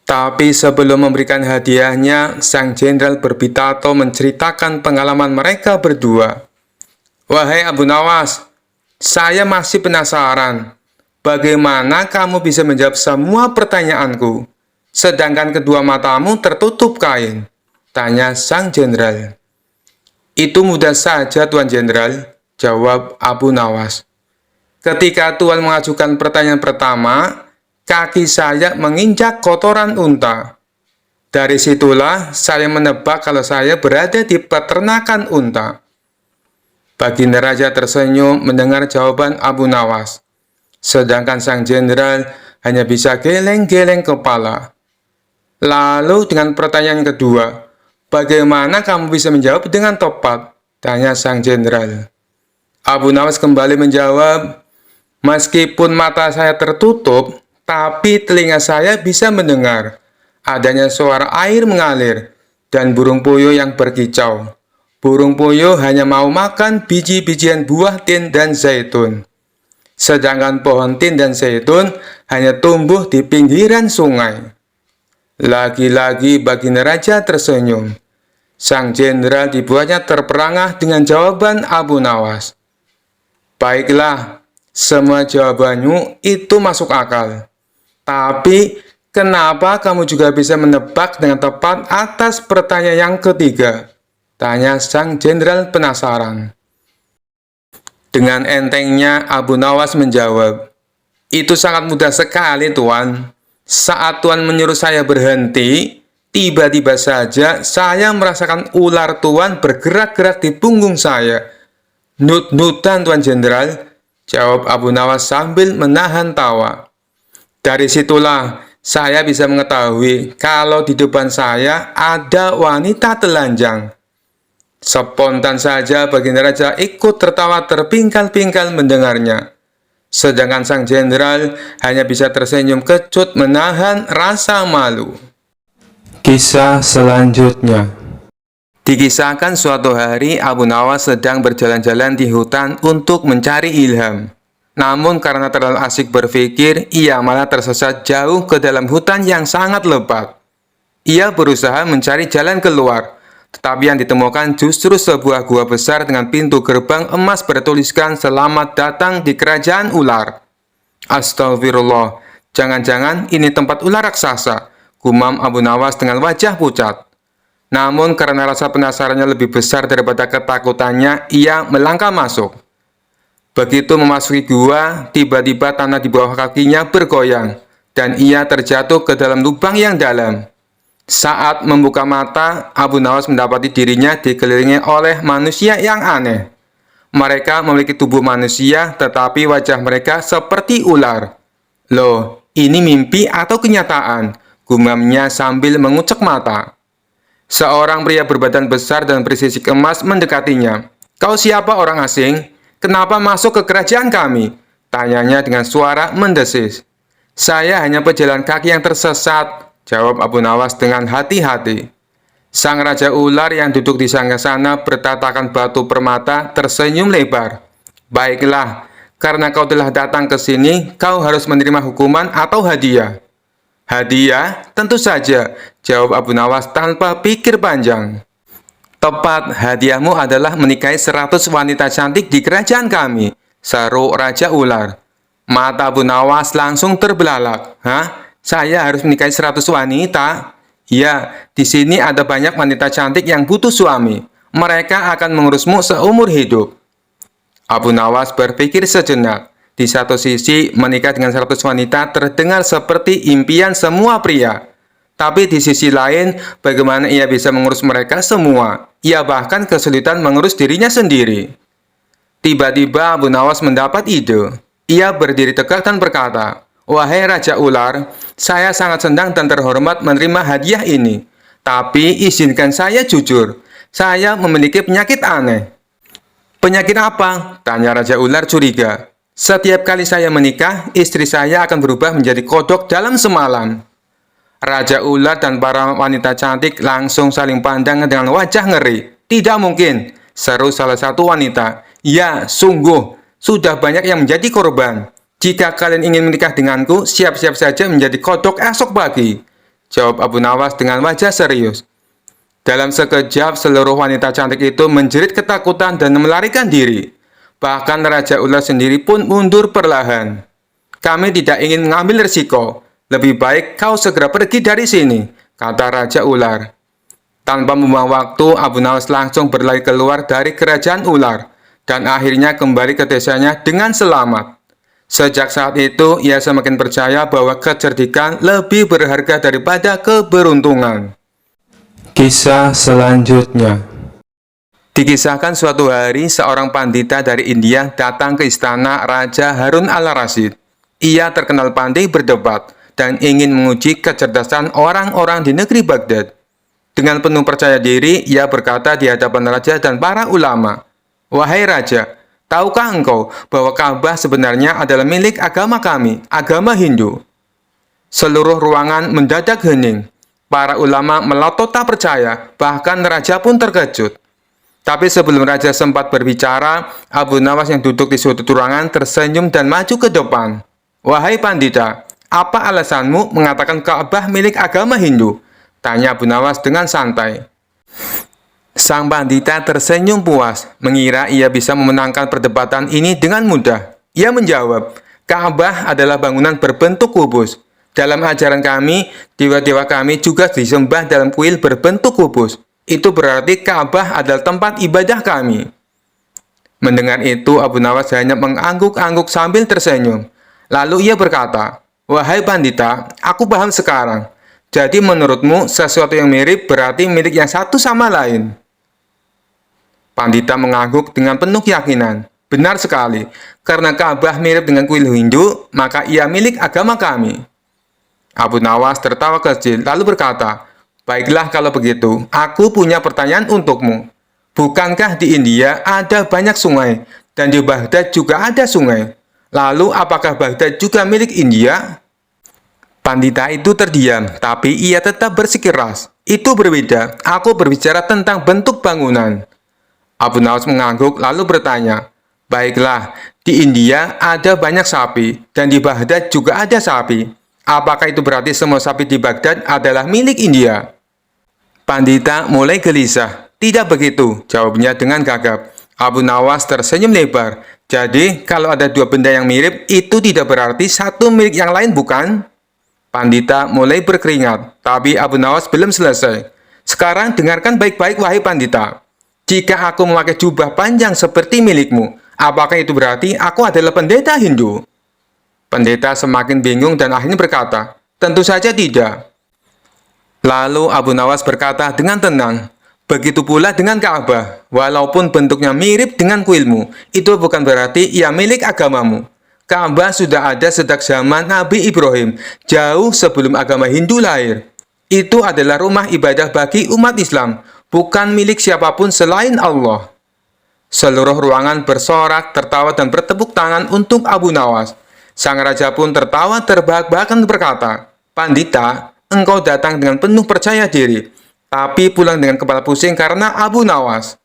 Tapi sebelum memberikan hadiahnya, sang jenderal berpidato menceritakan pengalaman mereka berdua. "Wahai Abu Nawas, saya masih penasaran. Bagaimana kamu bisa menjawab semua pertanyaanku, sedangkan kedua matamu tertutup kain?" tanya sang jenderal. "Itu mudah saja, Tuan Jenderal," jawab Abu Nawas. "Ketika Tuan mengajukan pertanyaan pertama, kaki saya menginjak kotoran unta. Dari situlah saya menebak kalau saya berada di peternakan unta." Baginda Raja tersenyum mendengar jawaban Abu Nawas, sedangkan sang jenderal hanya bisa geleng-geleng kepala. "Lalu dengan pertanyaan kedua, bagaimana kamu bisa menjawab dengan tepat?" tanya sang jenderal. Abu Nawas kembali menjawab, "Meskipun mata saya tertutup, tapi telinga saya bisa mendengar adanya suara air mengalir dan burung puyuh yang berkicau. Burung puyuh hanya mau makan biji-bijian buah tin dan zaitun. Sedangkan pohon tin dan zaitun hanya tumbuh di pinggiran sungai." Lagi-lagi Baginda Raja tersenyum. Sang jenderal dibuatnya terperangah dengan jawaban Abu Nawas. "Baiklah, semua jawabanmu itu masuk akal. Tapi, kenapa kamu juga bisa menebak dengan tepat atas pertanyaan yang ketiga?" tanya sang jenderal penasaran. Dengan entengnya Abu Nawas menjawab, "Itu sangat mudah sekali, Tuan. Saat Tuan menyuruh saya berhenti, tiba-tiba saja saya merasakan ular Tuan bergerak-gerak di punggung saya." "Nut-nutan, Tuan Jenderal," jawab Abu Nawas sambil menahan tawa. "Dari situlah saya bisa mengetahui kalau di depan saya ada wanita telanjang." Spontan saja baginda raja ikut tertawa terpingkal-pingkal mendengarnya. Sedangkan sang jenderal hanya bisa tersenyum kecut menahan rasa malu. Kisah selanjutnya. Dikisahkan suatu hari Abu Nawas sedang berjalan-jalan di hutan untuk mencari ilham. Namun karena terlalu asik berpikir, ia malah tersesat jauh ke dalam hutan yang sangat lebat. Ia berusaha mencari jalan keluar, tetapi yang ditemukan justru sebuah gua besar dengan pintu gerbang emas bertuliskan "Selamat datang di kerajaan ular". Astagfirullah, jangan-jangan ini tempat ular raksasa, gumam Abu Nawas dengan wajah pucat. Namun karena rasa penasarannya lebih besar daripada ketakutannya, ia melangkah masuk. Begitu memasuki gua, tiba-tiba tanah di bawah kakinya bergoyang, dan ia terjatuh ke dalam lubang yang dalam. Saat membuka mata, Abu Nawas mendapati dirinya dikelilingi oleh manusia yang aneh. Mereka memiliki tubuh manusia, tetapi wajah mereka seperti ular. Loh, ini mimpi atau kenyataan? Gumamnya sambil mengucek mata. Seorang pria berbadan besar dan bersisik emas mendekatinya. "Kau siapa, orang asing? Kenapa masuk ke kerajaan kami?" tanyanya dengan suara mendesis. "Saya hanya pejalan kaki yang tersesat," jawab Abu Nawas dengan hati-hati. Sang Raja Ular yang duduk di sana bertatakan batu permata tersenyum lebar. "Baiklah, karena kau telah datang ke sini, kau harus menerima hukuman atau hadiah." "Hadiah? Tentu saja," jawab Abu Nawas tanpa pikir panjang. "Tepat, hadiahmu adalah menikahi 100 wanita cantik di kerajaan kami," seru Raja Ular. Mata Abu Nawas langsung terbelalak. "Hah? Saya harus menikahi 100 wanita?" "Ya, di sini ada banyak wanita cantik yang butuh suami. Mereka akan mengurusmu seumur hidup." Abu Nawas berpikir sejenak. Di satu sisi, menikah dengan 100 wanita terdengar seperti impian semua pria. Tapi di sisi lain, bagaimana ia bisa mengurus mereka semua? Ia bahkan kesulitan mengurus dirinya sendiri. Tiba-tiba Abu Nawas mendapat ide. Ia berdiri tegak dan berkata, "Wahai Raja Ular, saya sangat senang dan terhormat menerima hadiah ini. Tapi izinkan saya jujur, saya memiliki penyakit aneh." "Penyakit apa?" tanya Raja Ular curiga. "Setiap kali saya menikah, istri saya akan berubah menjadi kodok dalam semalam." Raja Ular dan para wanita cantik langsung saling pandang dengan wajah ngeri. "Tidak mungkin," seru salah satu wanita. "Ya, sungguh, sudah banyak yang menjadi korban. Jika kalian ingin menikah denganku, siap-siap saja menjadi kodok esok pagi," jawab Abu Nawas dengan wajah serius. Dalam sekejap, seluruh wanita cantik itu menjerit ketakutan dan melarikan diri. Bahkan Raja Ular sendiri pun mundur perlahan. "Kami tidak ingin mengambil risiko. Lebih baik kau segera pergi dari sini," kata Raja Ular. Tanpa membuang waktu, Abu Nawas langsung berlari keluar dari kerajaan ular dan akhirnya kembali ke desanya dengan selamat. Sejak saat itu, ia semakin percaya bahwa kecerdikan lebih berharga daripada keberuntungan. Kisah selanjutnya. Dikisahkan suatu hari, seorang pandita dari India datang ke istana Raja Harun al-Rasyid. Ia terkenal pandai berdebat dan ingin menguji kecerdasan orang-orang di negeri Baghdad. Dengan penuh percaya diri, ia berkata di hadapan raja dan para ulama, "Wahai Raja, tahukah engkau bahwa Ka'bah sebenarnya adalah milik agama kami, agama Hindu?" Seluruh ruangan mendadak hening. Para ulama melotot tak percaya, bahkan raja pun terkejut. Tapi sebelum raja sempat berbicara, Abu Nawas yang duduk di sudut ruangan tersenyum dan maju ke depan. "Wahai pandita, apa alasanmu mengatakan Ka'bah milik agama Hindu?" tanya Abu Nawas dengan santai. Sang pandita tersenyum puas, mengira ia bisa memenangkan perdebatan ini dengan mudah. Ia menjawab, "Ka'bah adalah bangunan berbentuk kubus. Dalam ajaran kami, dewa-dewa kami juga disembah dalam kuil berbentuk kubus. Itu berarti Ka'bah adalah tempat ibadah kami." Mendengar itu, Abu Nawas hanya mengangguk-angguk sambil tersenyum. Lalu ia berkata, "Wahai pandita, aku paham sekarang. Jadi menurutmu, sesuatu yang mirip berarti milik yang satu sama lain?" Pandita mengangguk dengan penuh keyakinan. "Benar sekali, karena Ka'bah mirip dengan kuil Hindu, maka ia milik agama kami." Abu Nawas tertawa kecil, lalu berkata, "Baiklah kalau begitu, aku punya pertanyaan untukmu. Bukankah di India ada banyak sungai, dan di Baghdad juga ada sungai? Lalu apakah Baghdad juga milik India? Pandita itu terdiam, tapi ia tetap bersikeras. Itu berbeda, aku berbicara tentang bentuk bangunan. Abu Nawas mengangguk lalu bertanya, baiklah, di India ada banyak sapi, dan di Baghdad juga ada sapi. Apakah itu berarti semua sapi di Baghdad adalah milik India? Pandita mulai gelisah. Tidak begitu, jawabnya dengan gagap. Abu Nawas tersenyum lebar. Jadi, kalau ada dua benda yang mirip, itu tidak berarti satu milik yang lain, bukan? Pandita mulai berkeringat, tapi Abu Nawas belum selesai. Sekarang dengarkan baik-baik, wahai Pandita. Jika aku memakai jubah panjang seperti milikmu, apakah itu berarti aku adalah pendeta Hindu? Pendeta semakin bingung dan akhirnya berkata, tentu saja tidak. Lalu Abu Nawas berkata dengan tenang, begitu pula dengan Ka'bah, walaupun bentuknya mirip dengan kuilmu, itu bukan berarti ia milik agamamu. Ka'bah sudah ada sejak zaman Nabi Ibrahim, jauh sebelum agama Hindu lahir. Itu adalah rumah ibadah bagi umat Islam, bukan milik siapapun selain Allah. Seluruh ruangan bersorak, tertawa dan bertepuk tangan untuk Abu Nawas. Sang raja pun tertawa terbahak-bahak dan berkata, Pandita, engkau datang dengan penuh percaya diri, tapi pulang dengan kepala pusing karena Abu Nawas.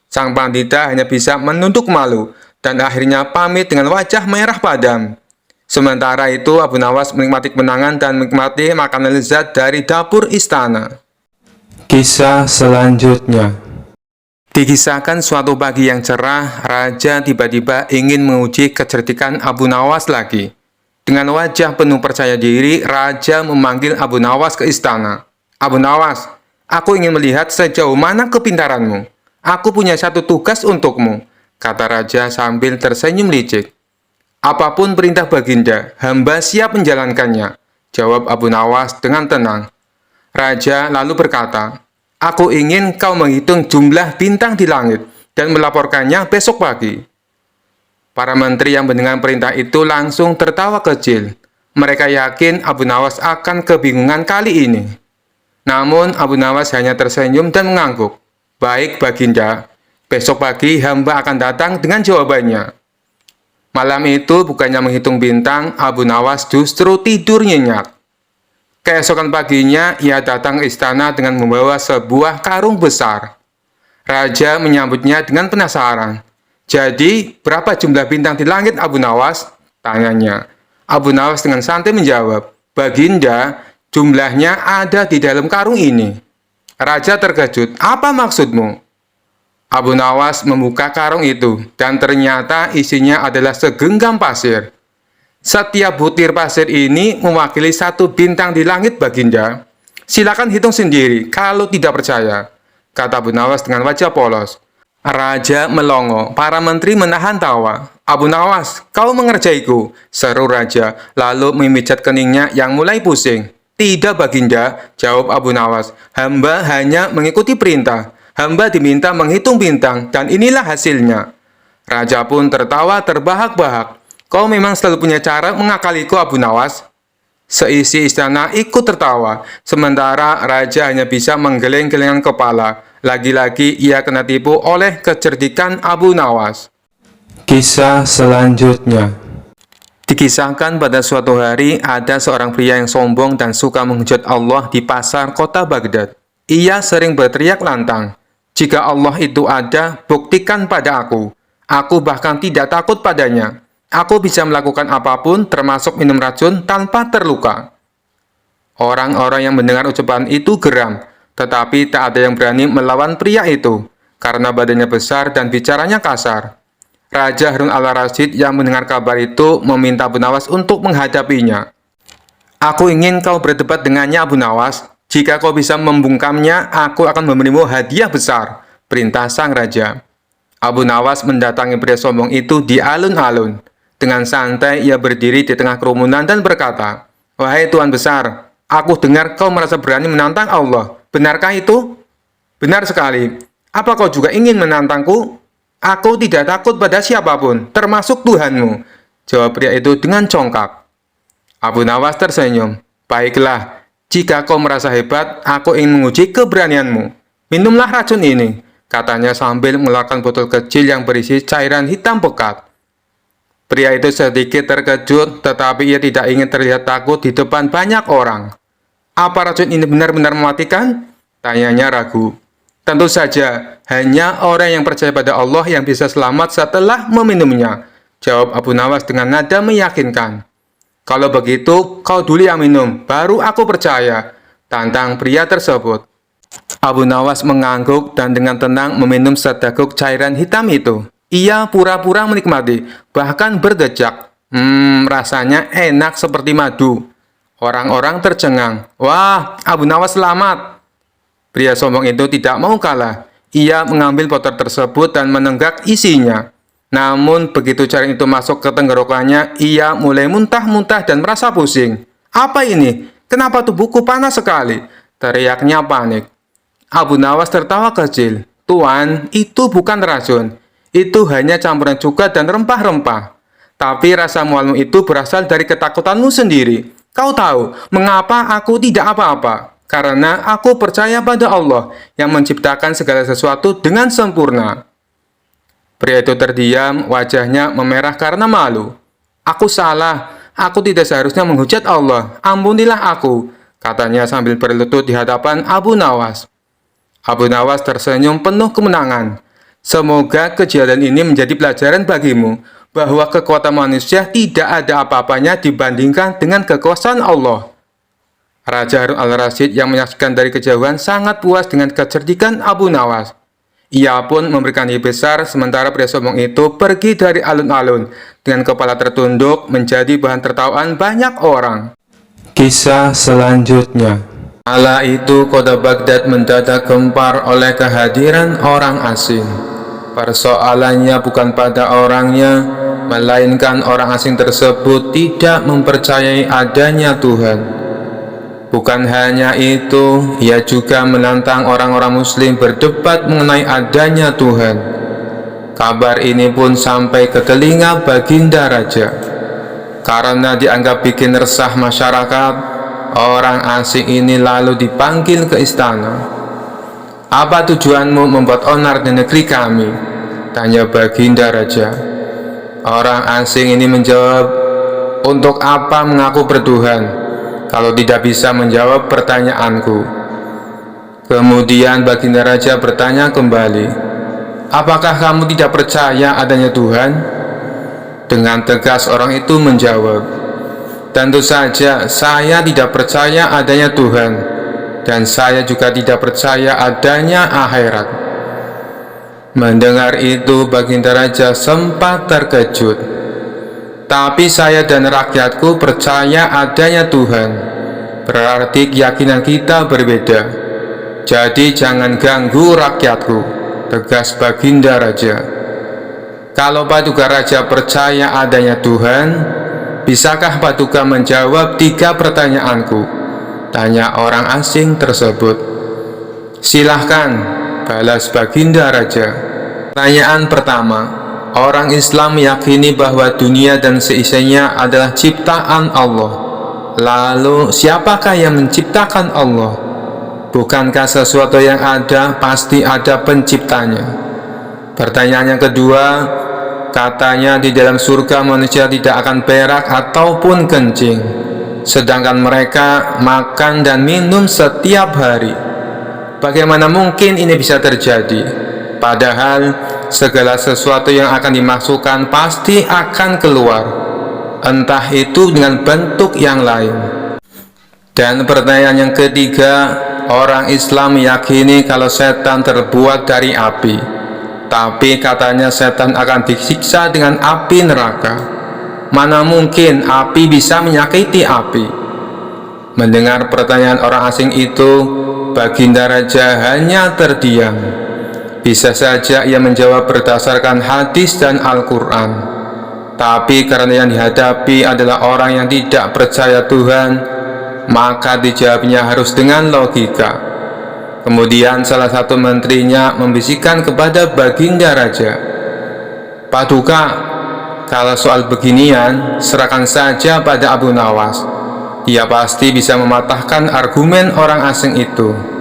Sang pandita hanya bisa menunduk malu, dan akhirnya pamit dengan wajah merah padam. Sementara itu, Abu Nawas menikmati kemenangan dan menikmati makanan lezat dari dapur istana. Kisah selanjutnya. Dikisahkan suatu pagi yang cerah, raja tiba-tiba ingin menguji kecerdikan Abu Nawas lagi. Dengan wajah penuh percaya diri, raja memanggil Abu Nawas ke istana. Abu Nawas, aku ingin melihat sejauh mana kepintaranmu. Aku punya satu tugas untukmu, kata raja sambil tersenyum licik. Apapun perintah Baginda, hamba siap menjalankannya, jawab Abu Nawas dengan tenang. Raja lalu berkata, aku ingin kau menghitung jumlah bintang di langit dan melaporkannya besok pagi. Para menteri yang mendengar perintah itu langsung tertawa kecil. Mereka yakin Abu Nawas akan kebingungan kali ini. Namun Abu Nawas hanya tersenyum dan mengangguk. Baik Baginda, besok pagi hamba akan datang dengan jawabannya. Malam itu bukannya menghitung bintang, Abu Nawas justru tidur nyenyak. Keesokan paginya, ia datang ke istana dengan membawa sebuah karung besar. Raja menyambutnya dengan penasaran. Jadi, berapa jumlah bintang di langit Abu Nawas? Tanyanya. Abu Nawas dengan santai menjawab, Baginda, jumlahnya ada di dalam karung ini. Raja terkejut, apa maksudmu? Abu Nawas membuka karung itu, dan ternyata isinya adalah segenggam pasir. Setiap butir pasir ini mewakili satu bintang di langit, Baginda. Silakan hitung sendiri, kalau tidak percaya, kata Abu Nawas dengan wajah polos. Raja melongo, para menteri menahan tawa. Abu Nawas, kau mengerjaiku, seru raja, lalu memijat keningnya yang mulai pusing. Tidak Baginda, jawab Abu Nawas, hamba hanya mengikuti perintah. Hamba diminta menghitung bintang, dan inilah hasilnya. Raja pun tertawa terbahak-bahak. Kau memang selalu punya cara mengakaliku, Abu Nawas. Seisi istana ikut tertawa, sementara raja hanya bisa menggeleng-gelengkan kepala. Lagi-lagi ia kena tipu oleh kecerdikan Abu Nawas. Kisah selanjutnya. Dikisahkan pada suatu hari ada seorang pria yang sombong dan suka menghujat Allah di pasar kota Baghdad. Ia sering berteriak lantang, jika Allah itu ada, buktikan pada aku. Aku bahkan tidak takut padanya. Aku bisa melakukan apapun termasuk minum racun tanpa terluka. Orang-orang yang mendengar ucapan itu geram, tetapi tak ada yang berani melawan pria itu, karena badannya besar dan bicaranya kasar. Raja Harun al-Rasyid yang mendengar kabar itu meminta Abu Nawas untuk menghadapinya. Aku ingin kau berdebat dengannya, Abu Nawas. Jika kau bisa membungkamnya, aku akan memberimu hadiah besar, perintah sang raja. Abu Nawas mendatangi pria sombong itu di alun-alun. Dengan santai ia berdiri di tengah kerumunan dan berkata, wahai Tuan Besar, aku dengar kau merasa berani menantang Allah. Benarkah itu? Benar sekali. Apa kau juga ingin menantangku? Aku tidak takut pada siapapun, termasuk Tuhanmu, jawab pria itu dengan congkak. Abu Nawas tersenyum. Baiklah, jika kau merasa hebat, aku ingin menguji keberanianmu. Minumlah racun ini, katanya sambil mengeluarkan botol kecil yang berisi cairan hitam pekat. Pria itu sedikit terkejut, tetapi ia tidak ingin terlihat takut di depan banyak orang. Apa racun ini benar-benar mematikan? Tanyanya ragu. Tentu saja, hanya orang yang percaya pada Allah yang bisa selamat setelah meminumnya, jawab Abu Nawas dengan nada meyakinkan. Kalau begitu, kau dulu yang minum, baru aku percaya, tantang pria tersebut. Abu Nawas mengangguk dan dengan tenang meminum seteguk cairan hitam itu. Ia pura-pura menikmati, bahkan berdecak. Rasanya enak seperti madu. Orang-orang tercengang. Wah, Abu Nawas selamat. Pria sombong itu tidak mau kalah. Ia mengambil botol tersebut dan menenggak isinya. Namun, begitu cairan itu masuk ke tenggorokannya, ia mulai muntah-muntah dan merasa pusing. Apa ini? Kenapa tubuhku panas sekali? Teriaknya panik. Abu Nawas tertawa kecil. Tuan, itu bukan racun. Itu hanya campuran cuka dan rempah-rempah. Tapi rasa mualmu itu berasal dari ketakutanmu sendiri. Kau tahu mengapa aku tidak apa-apa? Karena aku percaya pada Allah yang menciptakan segala sesuatu dengan sempurna. Pria itu terdiam, wajahnya memerah karena malu. Aku salah, aku tidak seharusnya menghujat Allah. Ampunilah aku, katanya sambil berlutut di hadapan Abu Nawas. Abu Nawas tersenyum penuh kemenangan. Semoga kejadian ini menjadi pelajaran bagimu, bahwa kekuatan manusia tidak ada apa-apanya dibandingkan dengan kekuasaan Allah. Raja Harun al-Rasyid yang menyaksikan dari kejauhan sangat puas dengan kecerdikan Abu Nawas. Ia pun memberikan hadiah besar, sementara pria sombong itu pergi dari alun-alun dengan kepala tertunduk menjadi bahan tertawaan banyak orang. Kisah selanjutnya. Kala itu kota Baghdad mendadak gempar oleh kehadiran orang asing. Persoalannya bukan pada orangnya, melainkan orang asing tersebut tidak mempercayai adanya Tuhan. Bukan hanya itu, ia juga menantang orang-orang muslim berdebat mengenai adanya Tuhan. Kabar ini pun sampai ke telinga Baginda Raja. Karena dianggap bikin resah masyarakat, orang asing ini lalu dipanggil ke istana. Apa tujuanmu membuat onar di negeri kami? Tanya Baginda Raja. Orang asing ini menjawab, untuk apa mengaku bertuhan kalau tidak bisa menjawab pertanyaanku? Kemudian Baginda Raja bertanya kembali, apakah kamu tidak percaya adanya Tuhan? Dengan tegas orang itu menjawab, tentu saja saya tidak percaya adanya Tuhan, dan saya juga tidak percaya adanya akhirat. Mendengar itu Baginda Raja sempat terkejut. Tapi saya dan rakyatku percaya adanya Tuhan. Berarti keyakinan kita berbeda. Jadi jangan ganggu rakyatku, tegas Baginda Raja. Kalau Paduka Raja percaya adanya Tuhan, bisakah Paduka menjawab 3 pertanyaanku? Tanya orang asing tersebut. Silahkan, balas Baginda Raja. Pertanyaan pertama. Orang Islam meyakini bahwa dunia dan seisinya adalah ciptaan Allah. Lalu, siapakah yang menciptakan Allah? Bukankah sesuatu yang ada pasti ada penciptanya? Pertanyaan yang kedua, katanya di dalam surga manusia tidak akan berak ataupun kencing, sedangkan mereka makan dan minum setiap hari. Bagaimana mungkin ini bisa terjadi? Padahal segala sesuatu yang akan dimasukkan pasti akan keluar, entah itu dengan bentuk yang lain. Dan pertanyaan yang ketiga, orang Islam meyakini kalau setan terbuat dari api, tapi katanya setan akan disiksa dengan api neraka. Mana mungkin api bisa menyakiti api? Mendengar pertanyaan orang asing itu, Baginda Raja hanya terdiam. Bisa saja ia menjawab berdasarkan hadis dan Al-Quran. Tapi karena yang dihadapi adalah orang yang tidak percaya Tuhan, maka dijawabnya harus dengan logika. Kemudian salah satu menterinya membisikkan kepada Baginda Raja, Paduka, kalau soal beginian, serahkan saja pada Abu Nawas. Ia pasti bisa mematahkan argumen orang asing itu.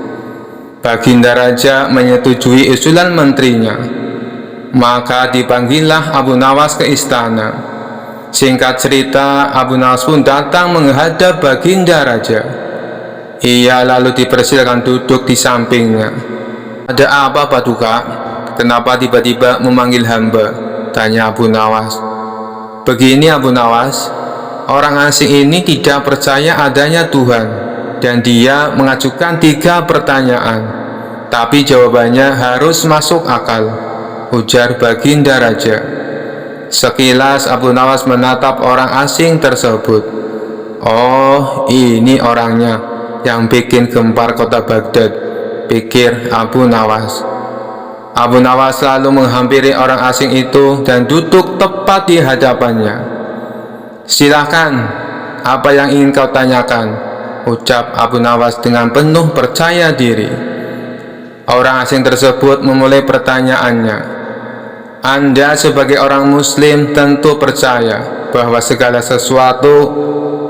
Baginda Raja menyetujui usulan menterinya. Maka dipanggillah Abu Nawas ke istana. Singkat cerita, Abu Nawas pun datang menghadap Baginda Raja. Ia lalu dipersilakan duduk di sampingnya. "Ada apa, Paduka? Kenapa tiba-tiba memanggil hamba?" tanya Abu Nawas. "Begini Abu Nawas, orang asing ini tidak percaya adanya Tuhan, dan dia mengajukan 3 pertanyaan, tapi jawabannya harus masuk akal," ujar Baginda Raja. Sekilas Abu Nawas menatap orang asing tersebut. "Oh, ini orangnya yang bikin gempar kota Baghdad," pikir Abu Nawas. Abu Nawas lalu menghampiri orang asing itu dan duduk tepat di hadapannya. "Silakan, apa yang ingin kau tanyakan?" ucap Abu Nawas dengan penuh percaya diri. Orang asing tersebut memulai pertanyaannya. "Anda sebagai orang muslim tentu percaya bahwa segala sesuatu,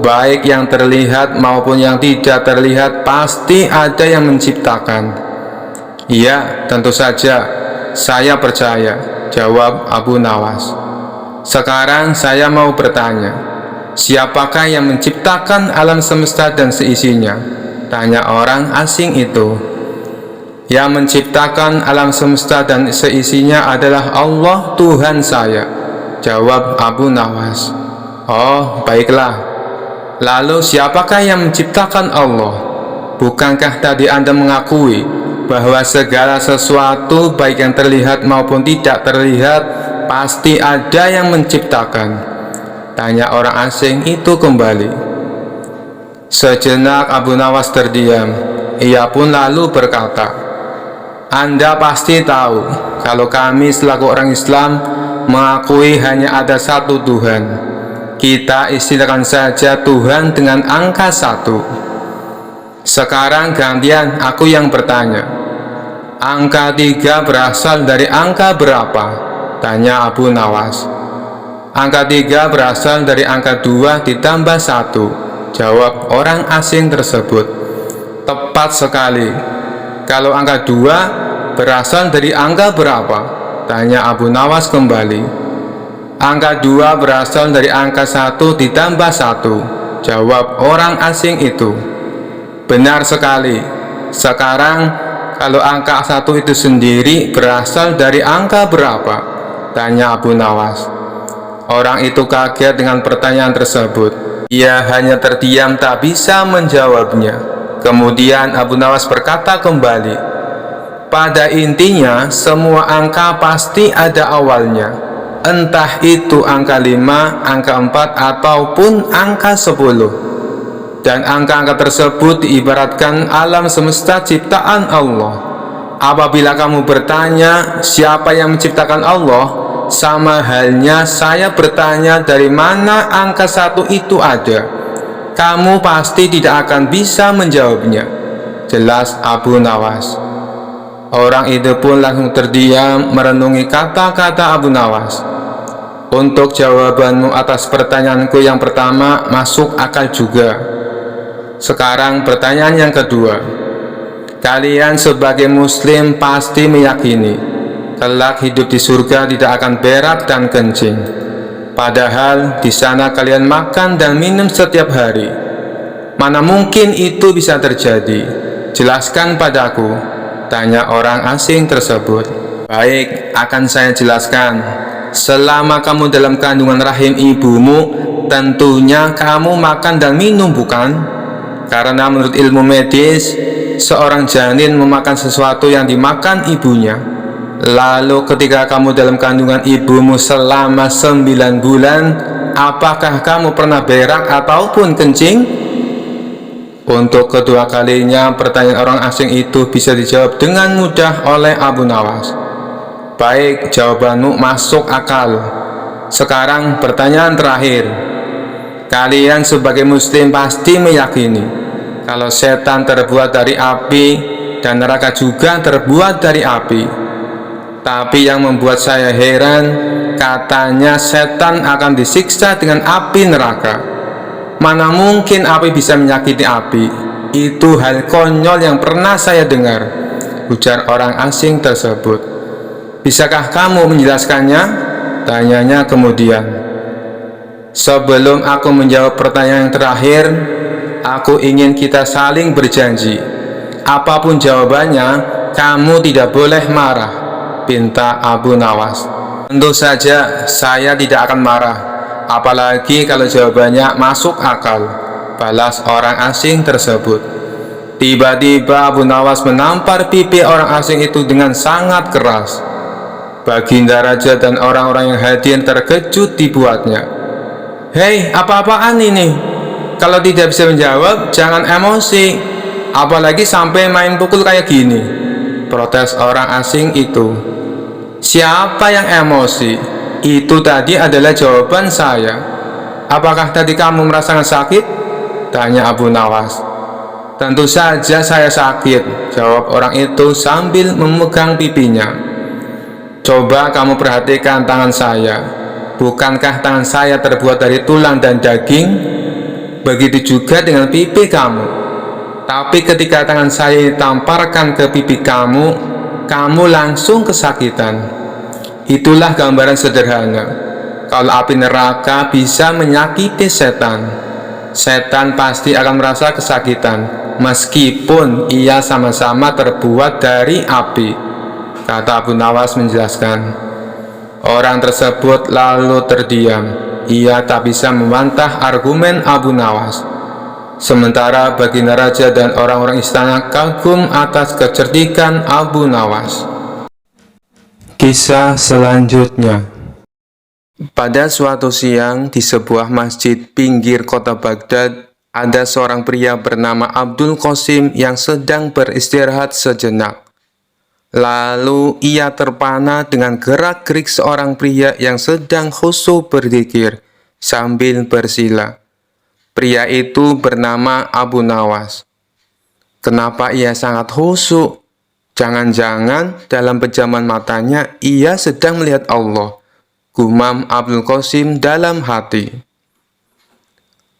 baik yang terlihat maupun yang tidak terlihat, pasti ada yang menciptakan." "Iya, tentu saja, saya percaya," jawab Abu Nawas. "Sekarang saya mau bertanya, siapakah yang menciptakan alam semesta dan seisinya?" tanya orang asing itu. "Yang menciptakan alam semesta dan seisinya adalah Allah, Tuhan saya," jawab Abu Nawas. "Oh, baiklah. Lalu siapakah yang menciptakan Allah? Bukankah tadi Anda mengakui bahwa segala sesuatu, baik yang terlihat maupun tidak terlihat, pasti ada yang menciptakan?" tanya orang asing itu kembali. Sejenak Abu Nawas terdiam. Ia pun lalu berkata, "Anda pasti tahu kalau kami selaku orang Islam mengakui hanya ada satu Tuhan. Kita istilahkan saja Tuhan dengan angka 1. Sekarang gantian aku yang bertanya. Angka 3 berasal dari angka berapa?" tanya Abu Nawas. "Angka 3 berasal dari angka 2 ditambah 1, jawab orang asing tersebut. "Tepat sekali. Kalau angka 2 berasal dari angka berapa?" tanya Abu Nawas kembali. "Angka 2 berasal dari angka 1 ditambah 1, jawab orang asing itu. "Benar sekali. Sekarang kalau angka 1 itu sendiri berasal dari angka berapa?" tanya Abu Nawas. Orang itu kaget dengan pertanyaan tersebut. Ia hanya terdiam, tak bisa menjawabnya. Kemudian Abu Nawas berkata kembali, "Pada intinya semua angka pasti ada awalnya, entah itu angka 5, angka 4, ataupun angka 10. Dan angka-angka tersebut diibaratkan alam semesta ciptaan Allah. Apabila kamu bertanya siapa yang menciptakan Allah, sama halnya saya bertanya dari mana angka 1 itu ada. Kamu pasti tidak akan bisa menjawabnya," jelas Abu Nawas. Orang itu pun langsung terdiam merenungi kata-kata Abu Nawas. "Untuk jawabanmu atas pertanyaanku yang pertama masuk akal juga. Sekarang pertanyaan yang kedua. Kalian sebagai muslim pasti meyakini kelak hidup di surga tidak akan berak dan kencing. Padahal di sana kalian makan dan minum setiap hari. Mana mungkin itu bisa terjadi? Jelaskan padaku," tanya orang asing tersebut. "Baik, akan saya jelaskan. Selama kamu dalam kandungan rahim ibumu, tentunya kamu makan dan minum, bukan? Karena menurut ilmu medis, seorang janin memakan sesuatu yang dimakan ibunya. Lalu ketika kamu dalam kandungan ibumu selama 9 bulan, apakah kamu pernah berak ataupun kencing?" Untuk kedua kalinya pertanyaan orang asing itu bisa dijawab dengan mudah oleh Abu Nawas. "Baik, jawabanmu masuk akal. Sekarang pertanyaan terakhir. Kalian sebagai muslim pasti meyakini kalau setan terbuat dari api dan neraka juga terbuat dari api. Tapi yang membuat saya heran, katanya setan akan disiksa dengan api neraka. Mana mungkin api bisa menyakiti api? Itu hal konyol yang pernah saya dengar. ujar orang asing tersebut. Bisakah kamu menjelaskannya? Tanyanya kemudian. Sebelum aku menjawab pertanyaan yang terakhir, aku ingin kita saling berjanji. Apapun jawabannya, kamu tidak boleh marah, pinta Abu Nawas. Tentu saja saya tidak akan marah, apalagi kalau jawabannya masuk akal, balas orang asing tersebut. Tiba-tiba Abu Nawas menampar pipi orang asing itu dengan sangat keras. Baginda Raja dan orang-orang yang hadir terkejut dibuatnya. Hei, apa-apaan ini? Kalau tidak bisa menjawab, jangan emosi. Apalagi sampai main pukul kayak gini, protes orang asing itu. Siapa yang emosi? Itu tadi adalah jawaban saya. Apakah tadi kamu merasakan sakit? Tanya Abu Nawas. Tentu saja saya sakit, jawab orang itu sambil memegang pipinya. Coba kamu perhatikan tangan saya. Bukankah tangan saya terbuat dari tulang dan daging? Begitu juga dengan pipi kamu. Tapi ketika tangan saya ditamparkan ke pipi kamu, kamu langsung kesakitan. Itulah gambaran sederhana. Kalau api neraka bisa menyakiti setan, setan pasti akan merasa kesakitan, meskipun ia sama-sama terbuat dari api, kata Abu Nawas menjelaskan. Orang tersebut lalu terdiam. Ia tak bisa membantah argumen Abu Nawas. Sementara Baginda Raja dan orang-orang istana kagum atas kecerdikan Abu Nawas. Kisah selanjutnya. Pada suatu siang di sebuah masjid pinggir kota Baghdad, ada seorang pria bernama Abdul Qasim yang sedang beristirahat sejenak. Lalu ia terpana dengan gerak-gerik seorang pria yang sedang khusyuk berzikir sambil bersila. Pria itu bernama Abu Nawas. Kenapa ia sangat khusyuk? Jangan-jangan dalam pejaman matanya ia sedang melihat Allah, gumam Abdul Qasim dalam hati.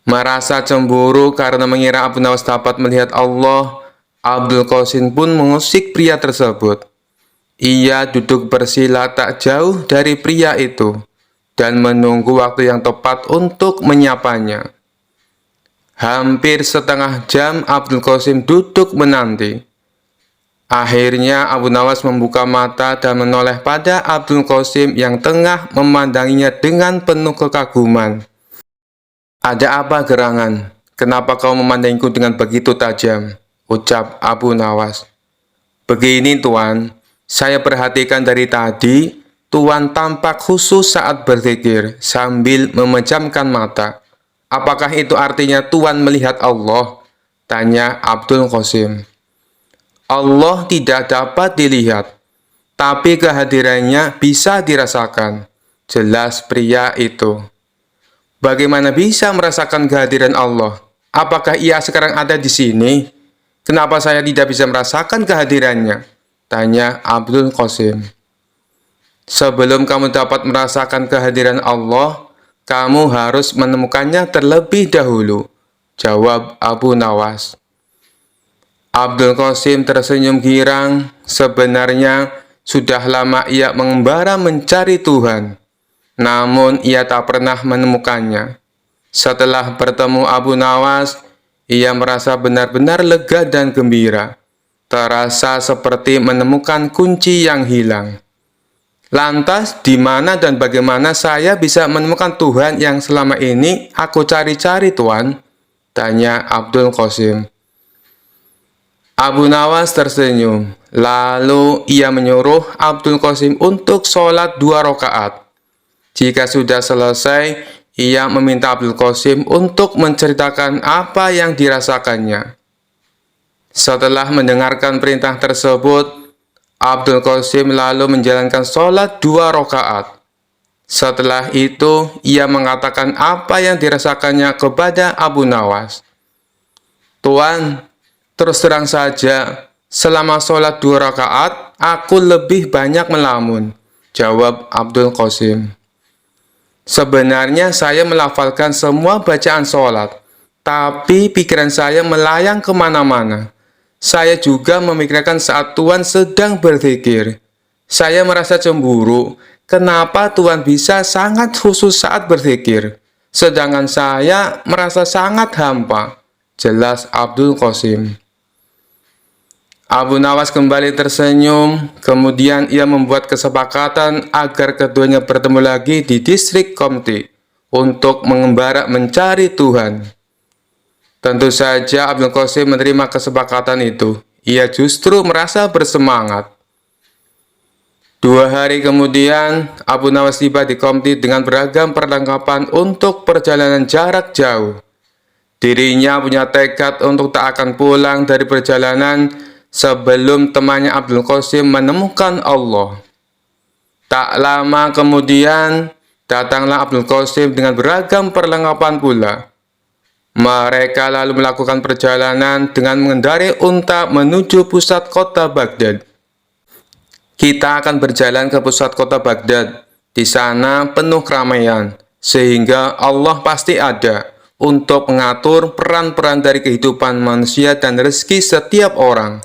Merasa cemburu karena mengira Abu Nawas dapat melihat Allah, Abdul Qasim pun mengusik pria tersebut. Ia duduk bersila tak jauh dari pria itu dan menunggu waktu yang tepat untuk menyapanya. Hampir setengah jam Abdul Qasim duduk menanti. Akhirnya Abu Nawas membuka mata dan menoleh pada Abdul Qasim yang tengah memandanginya dengan penuh kekaguman. Ada apa gerangan? Kenapa kau memandangiku dengan begitu tajam? Ucap Abu Nawas. Begini Tuan, saya perhatikan dari tadi, Tuan tampak khusyuk saat berzikir sambil memejamkan mata. Apakah itu artinya Tuan melihat Allah? Tanya Abdul Qasim. Allah tidak dapat dilihat, tapi kehadirannya bisa dirasakan, jelas pria itu. Bagaimana bisa merasakan kehadiran Allah? Apakah ia sekarang ada di sini? Kenapa saya tidak bisa merasakan kehadirannya? Tanya Abdul Qasim. Sebelum kamu dapat merasakan kehadiran Allah, kamu harus menemukannya terlebih dahulu, jawab Abu Nawas. Abdul Qasim tersenyum girang. Sebenarnya sudah lama ia mengembara mencari Tuhan, namun ia tak pernah menemukannya. Setelah bertemu Abu Nawas, ia merasa benar-benar lega dan gembira. Terasa seperti menemukan kunci yang hilang. Lantas, di mana dan bagaimana saya bisa menemukan Tuhan yang selama ini aku cari-cari, Tuan? Tanya Abdul Qasim. Abu Nawas tersenyum. Lalu ia menyuruh Abdul Qasim untuk sholat 2 rakaat. Jika sudah selesai, ia meminta Abdul Qasim untuk menceritakan apa yang dirasakannya. Setelah mendengarkan perintah tersebut, Abdul Qasim lalu menjalankan sholat 2 rakaat. Setelah itu, ia mengatakan apa yang dirasakannya kepada Abu Nawas. Tuan, terus terang saja, selama sholat 2 rakaat, aku lebih banyak melamun, jawab Abdul Qasim. Sebenarnya saya melafalkan semua bacaan sholat, tapi pikiran saya melayang kemana-mana. Saya juga memikirkan saat Tuan sedang berzikir. Saya merasa cemburu. Kenapa Tuan bisa sangat khusyuk saat berzikir, sedangkan saya merasa sangat hampa? Jelas Abdul Qasim. Abu Nawas kembali tersenyum, kemudian ia membuat kesepakatan agar keduanya bertemu lagi di distrik Qomti untuk mengembara mencari Tuhan. Tentu saja Abdul Qasim menerima kesepakatan itu. Ia justru merasa bersemangat. 2 hari kemudian, Abu Nawas tiba di Qomti dengan beragam perlengkapan untuk perjalanan jarak jauh. Dirinya punya tekad untuk tak akan pulang dari perjalanan sebelum temannya Abdul Qasim menemukan Allah. Tak lama kemudian, datanglah Abdul Qasim dengan beragam perlengkapan pula. Mereka lalu melakukan perjalanan dengan mengendarai unta menuju pusat kota Baghdad. Kita akan berjalan ke pusat kota Baghdad. Di sana penuh keramaian, sehingga Allah pasti ada untuk mengatur peran-peran dari kehidupan manusia dan rezeki setiap orang.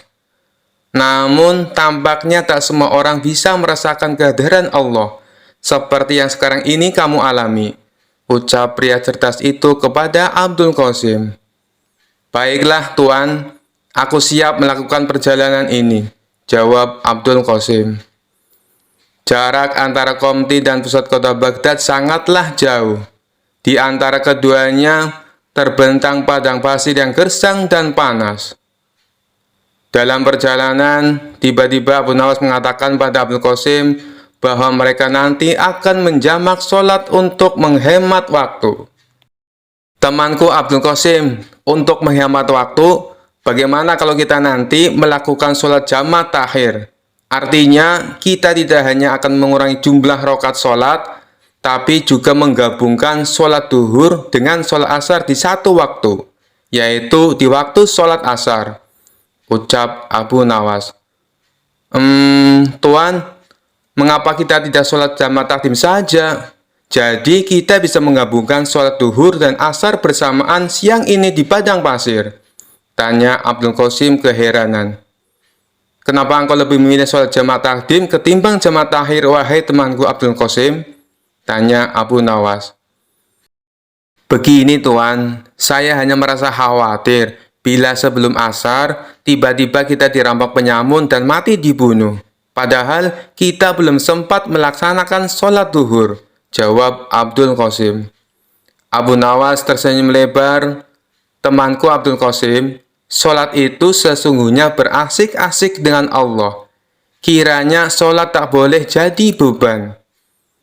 Namun, tampaknya tak semua orang bisa merasakan kehadiran Allah, seperti yang sekarang ini kamu alami, ucap pria cerdas itu kepada Abdul Qasim. Baiklah Tuan, aku siap melakukan perjalanan ini, jawab Abdul Qasim. Jarak antara Qomti dan pusat kota Baghdad sangatlah jauh. Di antara keduanya terbentang padang pasir yang gersang dan panas. Dalam perjalanan, tiba-tiba Abu Nawas mengatakan pada Abdul Qasim bahwa mereka nanti akan menjamak sholat untuk menghemat waktu. Temanku Abdul Qasim, untuk menghemat waktu, bagaimana kalau kita nanti melakukan sholat jamak takhir? Artinya, kita tidak hanya akan mengurangi jumlah rakaat sholat, tapi juga menggabungkan sholat duhur dengan sholat asar di satu waktu, yaitu di waktu sholat asar, ucap Abu Nawas. Tuan, mengapa kita tidak sholat jamak takdim saja? Jadi kita bisa menggabungkan sholat duhur dan asar bersamaan siang ini di padang pasir, tanya Abdul Qasim keheranan. Kenapa engkau lebih memilih sholat jamak takdim ketimbang jamak takhir, wahai temanku Abdul Qasim? Tanya Abu Nawas. Begini Tuan, saya hanya merasa khawatir bila sebelum asar tiba-tiba kita dirampok penyamun dan mati dibunuh. Padahal kita belum sempat melaksanakan sholat duhur, jawab Abdul Qasim. Abu Nawas tersenyum lebar. Temanku Abdul Qasim, sholat itu sesungguhnya berasik-asik dengan Allah. Kiranya sholat tak boleh jadi beban.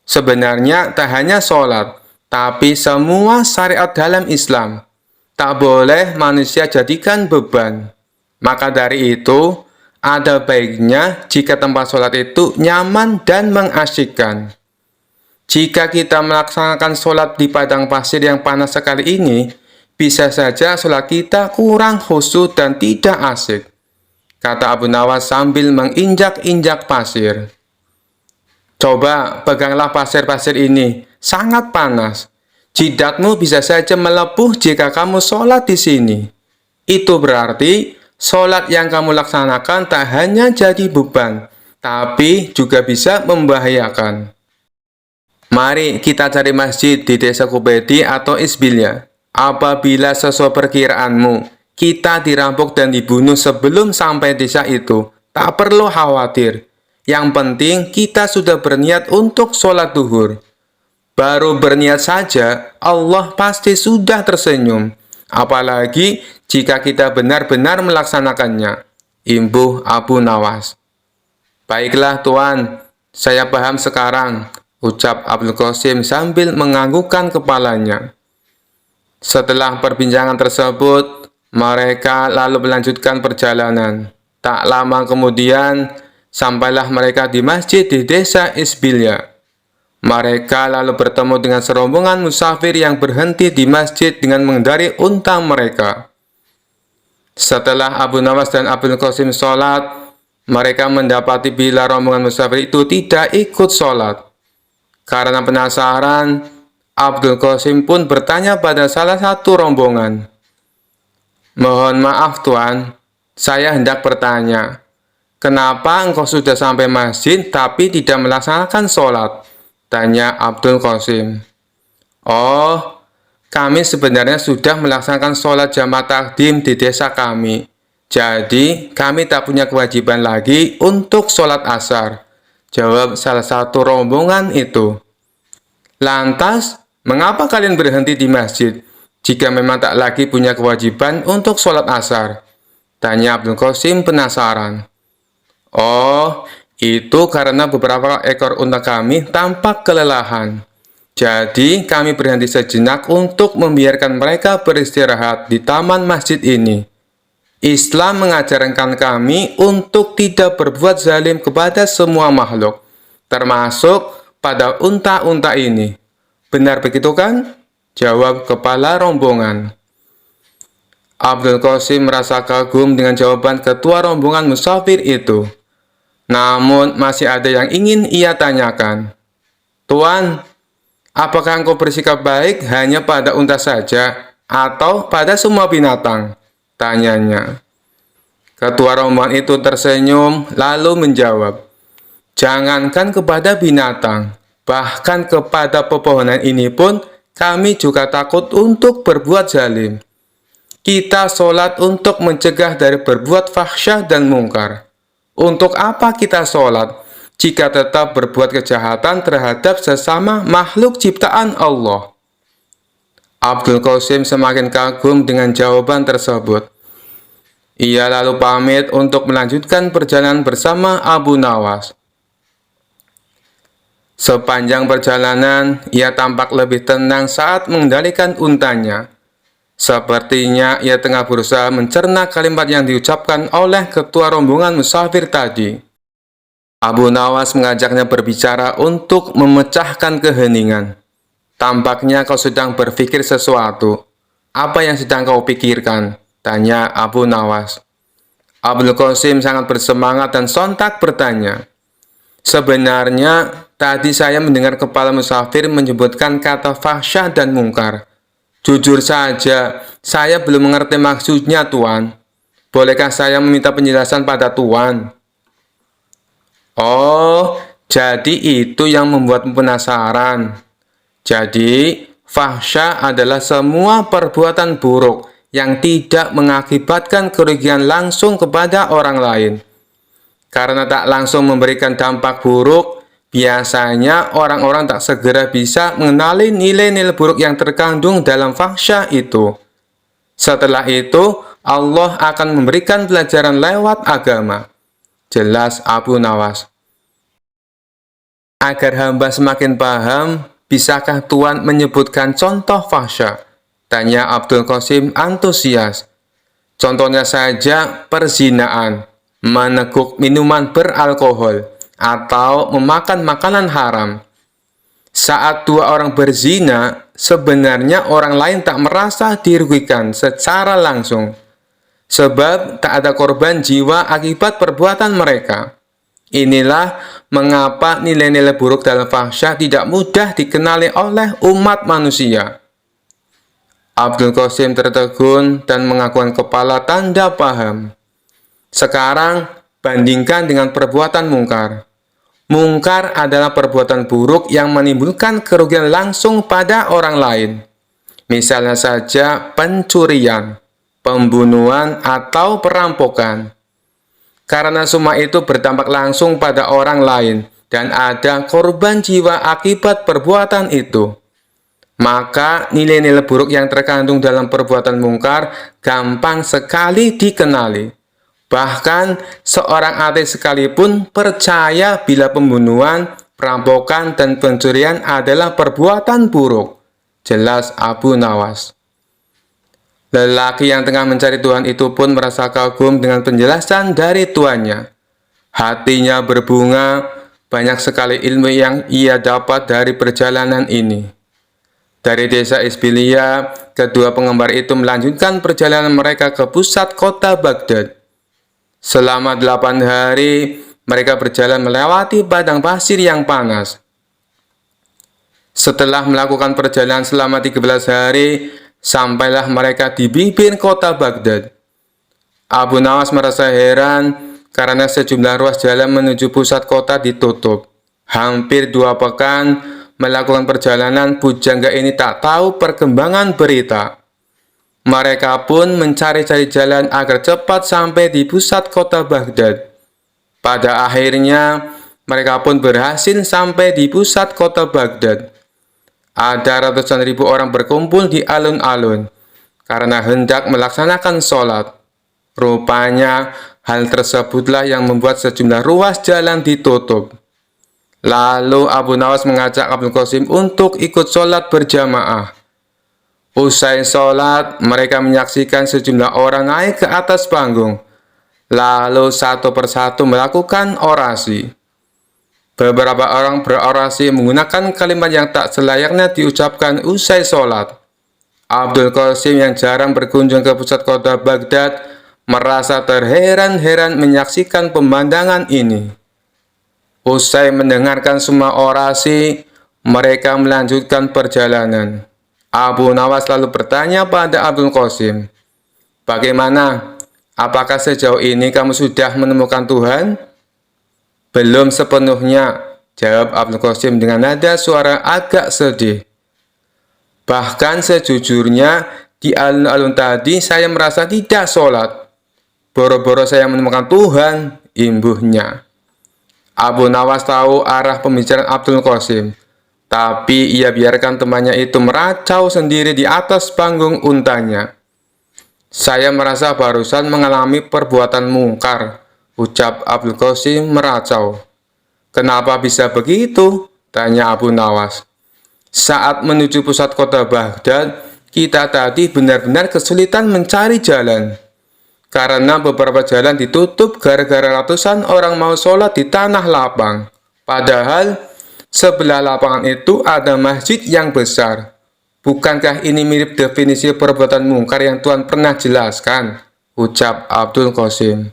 Sebenarnya tak hanya sholat, tapi semua syariat dalam Islam tak boleh manusia jadikan beban. Maka dari itu, ada baiknya jika tempat sholat itu nyaman dan mengasyikkan. Jika kita melaksanakan sholat di padang pasir yang panas sekali ini, bisa saja sholat kita kurang khusyuk dan tidak asik, kata Abu Nawas sambil menginjak-injak pasir. Coba peganglah pasir-pasir ini, sangat panas. Jidatmu bisa saja melepuh jika kamu sholat di sini. Itu berarti sholat yang kamu laksanakan tak hanya jadi beban, tapi juga bisa membahayakan. Mari kita cari masjid di desa Kubedi atau Isbilya. Apabila sesuai perkiraanmu, kita dirampok dan dibunuh sebelum sampai desa itu, tak perlu khawatir. Yang penting kita sudah berniat untuk sholat duhur. Baru berniat saja, Allah pasti sudah tersenyum. Apalagi jika kita benar-benar melaksanakannya, imbuh Abu Nawas. Baiklah Tuan, saya paham sekarang, ucap Abdul Qasim sambil menganggukkan kepalanya. Setelah perbincangan tersebut, mereka lalu melanjutkan perjalanan. Tak lama kemudian, sampailah mereka di masjid di desa Isbilya. Mereka lalu bertemu dengan serombongan musafir yang berhenti di masjid dengan mengendarai unta mereka. Setelah Abu Nawas dan Abdul Qasim sholat, mereka mendapati bila rombongan musafir itu tidak ikut sholat. Karena penasaran, Abdul Qasim pun bertanya pada salah satu rombongan. Mohon maaf Tuan, Saya hendak bertanya, kenapa engkau sudah sampai masjid tapi tidak melaksanakan sholat? Tanya Abdul Qasim. Oh, kami sebenarnya sudah melaksanakan sholat jamaah takdim di desa kami. Jadi, kami tak punya kewajiban lagi untuk sholat asar. Jawab salah satu rombongan itu. Lantas, mengapa kalian berhenti di masjid jika memang tak lagi punya kewajiban untuk sholat asar? Tanya Abdul Qasim penasaran. Oh, itu karena beberapa ekor unta kami tampak kelelahan. Jadi, kami berhenti sejenak untuk membiarkan mereka beristirahat di taman masjid ini. Islam mengajarkan kami untuk tidak berbuat zalim kepada semua makhluk, termasuk pada unta-unta ini. Benar begitu kan? Jawab kepala rombongan. Abdul Qasim merasa kagum dengan jawaban ketua rombongan musafir itu. Namun masih ada yang ingin ia tanyakan. Tuan, apakah engkau bersikap baik hanya pada unta saja atau pada semua binatang? Tanyanya. Ketua rombongan itu tersenyum lalu menjawab, jangankan kepada binatang, bahkan kepada pepohonan ini pun kami juga takut untuk berbuat zalim. Kita sholat untuk mencegah dari berbuat fahsyah dan mungkar. Untuk apa kita sholat jika tetap berbuat kejahatan terhadap sesama makhluk ciptaan Allah? Abdul Qasim semakin kagum dengan jawaban tersebut. Ia lalu pamit untuk melanjutkan perjalanan bersama Abu Nawas. Sepanjang perjalanan, ia tampak lebih tenang saat mengendalikan untanya. Sepertinya ia tengah berusaha mencerna kalimat yang diucapkan oleh ketua rombongan musafir tadi. Abu Nawas mengajaknya berbicara untuk memecahkan keheningan. Tampaknya kau sedang berpikir sesuatu. Apa yang sedang kau pikirkan? Tanya Abu Nawas. Abdul Qasim sangat bersemangat dan sontak bertanya. Sebenarnya, tadi saya mendengar kepala musafir menyebutkan kata fahsyah dan mungkar. Jujur saja, saya belum mengerti maksudnya, Tuan. Bolehkah saya meminta penjelasan pada Tuan? Oh, jadi itu yang membuatmu penasaran. Jadi, fahsyah adalah semua perbuatan buruk yang tidak mengakibatkan kerugian langsung kepada orang lain. Karena tak langsung memberikan dampak buruk, biasanya orang-orang tak segera bisa mengenali nilai-nilai buruk yang terkandung dalam fahsyah itu. Setelah itu, Allah akan memberikan pelajaran lewat agama. Jelas Abu Nawas. Agar hamba semakin paham, bisakah Tuan menyebutkan contoh fahsyah? Tanya Abdul Qasim antusias. Contohnya saja perzinaan, meneguk minuman beralkohol, atau memakan makanan haram. Saat dua orang berzina, sebenarnya orang lain tak merasa dirugikan secara langsung, sebab tak ada korban jiwa akibat perbuatan mereka. Inilah mengapa nilai-nilai buruk dalam fahsyah tidak mudah dikenali oleh umat manusia. Abdul Qasim tertegun dan mengakukan kepala tanda paham. Sekarang, bandingkan dengan perbuatan mungkar. Mungkar adalah perbuatan buruk yang menimbulkan kerugian langsung pada orang lain. Misalnya saja pencurian, pembunuhan, atau perampokan. Karena semua itu berdampak langsung pada orang lain dan ada korban jiwa akibat perbuatan itu. Maka nilai-nilai buruk yang terkandung dalam perbuatan mungkar gampang sekali dikenali. Bahkan seorang ateis sekalipun percaya bila pembunuhan, perampokan, dan pencurian adalah perbuatan buruk. Jelas Abu Nawas. Lelaki yang tengah mencari Tuhan itu pun merasa kagum dengan penjelasan dari tuannya. Hatinya berbunga, banyak sekali ilmu yang ia dapat dari perjalanan ini. Dari desa Isbilia, kedua penggemar itu melanjutkan perjalanan mereka ke pusat kota Baghdad. Selama 8 hari, mereka berjalan melewati padang pasir yang panas. Setelah melakukan perjalanan selama 13 hari, sampailah mereka di bibir kota Baghdad. Abu Nawas merasa heran karena sejumlah ruas jalan menuju pusat kota ditutup. Hampir 2 pekan melakukan perjalanan, pujangga ini tak tahu perkembangan berita. Mereka pun mencari-cari jalan agar cepat sampai di pusat kota Baghdad. Pada akhirnya, mereka pun berhasil sampai di pusat kota Baghdad. Ada ratusan ribu orang berkumpul di alun-alun karena hendak melaksanakan sholat. Rupanya, hal tersebutlah yang membuat sejumlah ruas jalan ditutup. Lalu Abu Nawas mengajak Abdul Qasim untuk ikut sholat berjamaah. Usai sholat, mereka menyaksikan sejumlah orang naik ke atas panggung, lalu satu persatu melakukan orasi. Beberapa orang berorasi menggunakan kalimat yang tak selayaknya diucapkan usai sholat. Abdul Qasim yang jarang berkunjung ke pusat kota Baghdad merasa terheran-heran menyaksikan pemandangan ini. Usai mendengarkan semua orasi, mereka melanjutkan perjalanan. Abu Nawas lalu bertanya pada Abdul Qasim, "Bagaimana? Apakah sejauh ini kamu sudah menemukan Tuhan?" "Belum sepenuhnya," jawab Abdul Qasim dengan nada suara agak sedih. "Bahkan sejujurnya, di alun-alun tadi saya merasa tidak sholat. Boro-boro saya menemukan Tuhan," imbuhnya. Abu Nawas tahu arah pembicaraan Abdul Qasim, tapi ia biarkan temannya itu meracau sendiri di atas panggung untanya. "Saya merasa barusan mengalami perbuatan mungkar," ucap Abdul Qasim meracau. "Kenapa bisa begitu?" tanya Abu Nawas. "Saat menuju pusat kota Baghdad, kita tadi benar-benar kesulitan mencari jalan. Karena beberapa jalan ditutup gara-gara ratusan orang mau sholat di tanah lapang. Padahal sebelah lapangan itu ada masjid yang besar. Bukankah ini mirip definisi perbuatan mungkar yang Tuhan pernah jelaskan?" ucap Abdul Qasim.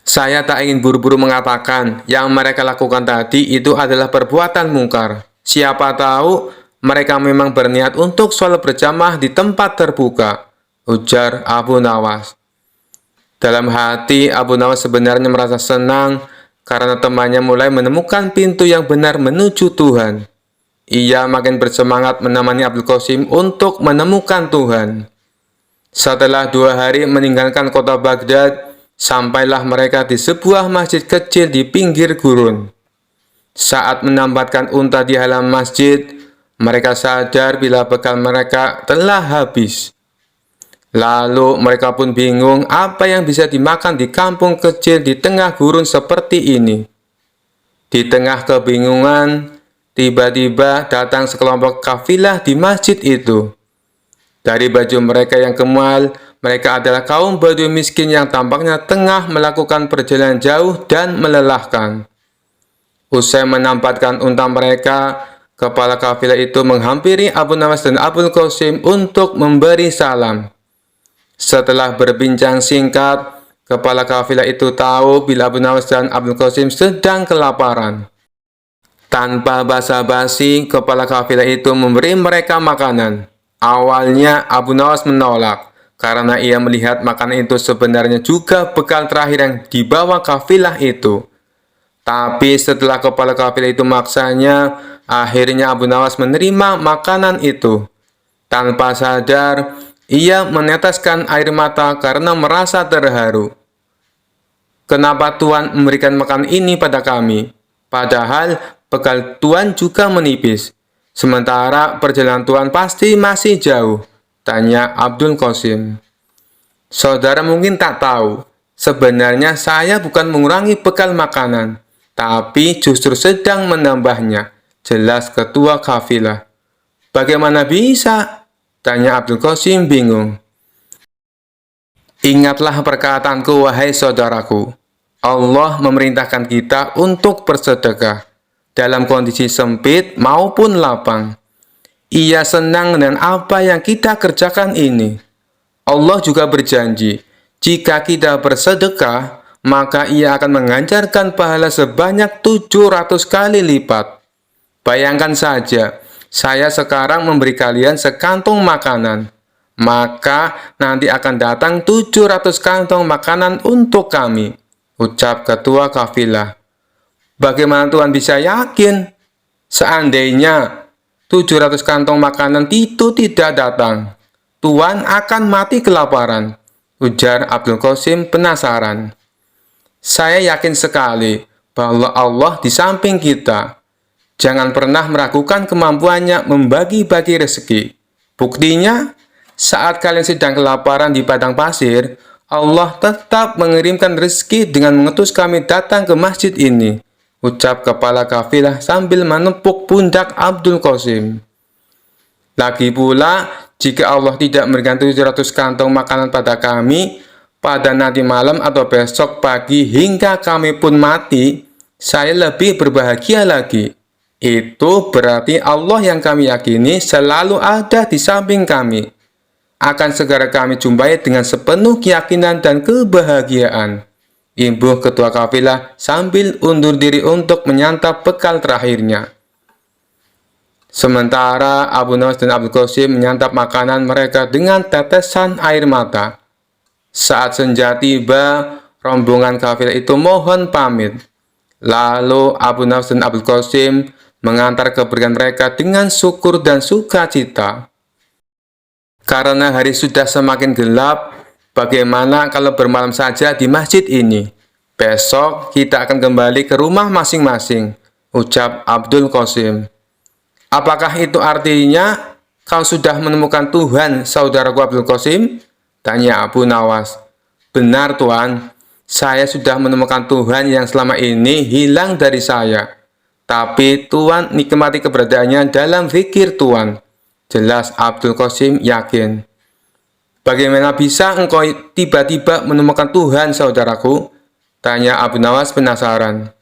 "Saya tak ingin buru-buru mengatakan yang mereka lakukan tadi itu adalah perbuatan mungkar. Siapa tahu mereka memang berniat untuk sholat berjamaah di tempat terbuka," ujar Abu Nawas. Dalam hati, Abu Nawas sebenarnya merasa senang karena temannya mulai menemukan pintu yang benar menuju Tuhan. Ia makin bersemangat menemani Abdul Qasim untuk menemukan Tuhan. Setelah 2 hari meninggalkan kota Baghdad, sampailah mereka di sebuah masjid kecil di pinggir gurun. Saat menambatkan unta di halaman masjid, mereka sadar bila bekal mereka telah habis. Lalu mereka pun bingung apa yang bisa dimakan di kampung kecil di tengah gurun seperti ini. Di tengah kebingungan, tiba-tiba datang sekelompok kafilah di masjid itu. Dari baju mereka yang kemal, mereka adalah kaum Badui miskin yang tampaknya tengah melakukan perjalanan jauh dan melelahkan. Usai menampatkan unta mereka, kepala kafilah itu menghampiri Abu Nawas dan Abdul Qasim untuk memberi salam. Setelah berbincang singkat, kepala kafilah itu tahu bila Abu Nawas dan Abdul Qasim sedang kelaparan. Tanpa basa-basi, kepala kafilah itu memberi mereka makanan. Awalnya Abu Nawas menolak, karena ia melihat makanan itu sebenarnya juga bekal terakhir yang dibawa kafilah itu. Tapi setelah kepala kafilah itu maksanya, akhirnya Abu Nawas menerima makanan itu. Tanpa sadar, ia meneteskan air mata karena merasa terharu. "Kenapa Tuhan memberikan makanan ini pada kami? Padahal bekal Tuhan juga menipis. Sementara perjalanan Tuhan pasti masih jauh," tanya Abdul Qasim. "Saudara mungkin tak tahu, sebenarnya saya bukan mengurangi bekal makanan, tapi justru sedang menambahnya," jelas ketua kafilah. "Bagaimana bisa?" tanya Abdul Qasim bingung. "Ingatlah perkataanku, wahai saudaraku. Allah memerintahkan kita untuk bersedekah, dalam kondisi sempit maupun lapang. Ia senang dengan apa yang kita kerjakan ini. Allah juga berjanji, jika kita bersedekah, maka Ia akan menganjarkan pahala sebanyak 700 kali lipat. Bayangkan saja, saya sekarang memberi kalian sekantung makanan. maka nanti akan datang 700 kantong makanan untuk kami, ucap ketua kafilah. Bagaimana Tuhan bisa yakin? Seandainya 700 kantong makanan itu tidak datang, Tuhan akan mati kelaparan, ujar Abdul Qasim penasaran. Saya yakin sekali bahwa Allah di samping kita. Jangan pernah meragukan kemampuannya membagi-bagi rezeki. Buktinya, saat kalian sedang kelaparan di padang pasir, Allah tetap mengirimkan rezeki dengan mengutus kami datang ke masjid ini, ucap kepala kafilah sambil menepuk pundak Abdul Qasim. Lagi pula, jika Allah tidak memberikan 700 kantong makanan pada kami, pada nanti malam atau besok pagi hingga kami pun mati, saya lebih berbahagia lagi. Itu berarti Allah yang kami yakini selalu ada di samping kami. Akan segera kami jumpai dengan sepenuh keyakinan dan kebahagiaan. Imbuh ketua kafilah sambil undur diri untuk menyantap bekal terakhirnya. Sementara Abu Nawas dan Abdul Qasim menyantap makanan mereka dengan tetesan air mata. Saat senja tiba, rombongan kafilah itu mohon pamit. Lalu Abu Nawas dan Abdul Qasim mengantar kepergian mereka dengan syukur dan sukacita. Karena hari sudah semakin gelap, bagaimana kalau bermalam saja di masjid ini? Besok kita akan kembali ke rumah masing-masing, ucap Abdul Qasim. Apakah itu artinya kau sudah menemukan Tuhan, saudaraku Abdul Qasim? Tanya Abu Nawas. Benar Tuan, saya sudah menemukan Tuhan yang selama ini hilang dari saya. Tapi Tuhan nikmati keberadaannya dalam zikir Tuhan. Jelas Abdul Qasim yakin. Bagaimana bisa engkau tiba-tiba menemukan Tuhan, saudaraku? Tanya Abu Nawas penasaran.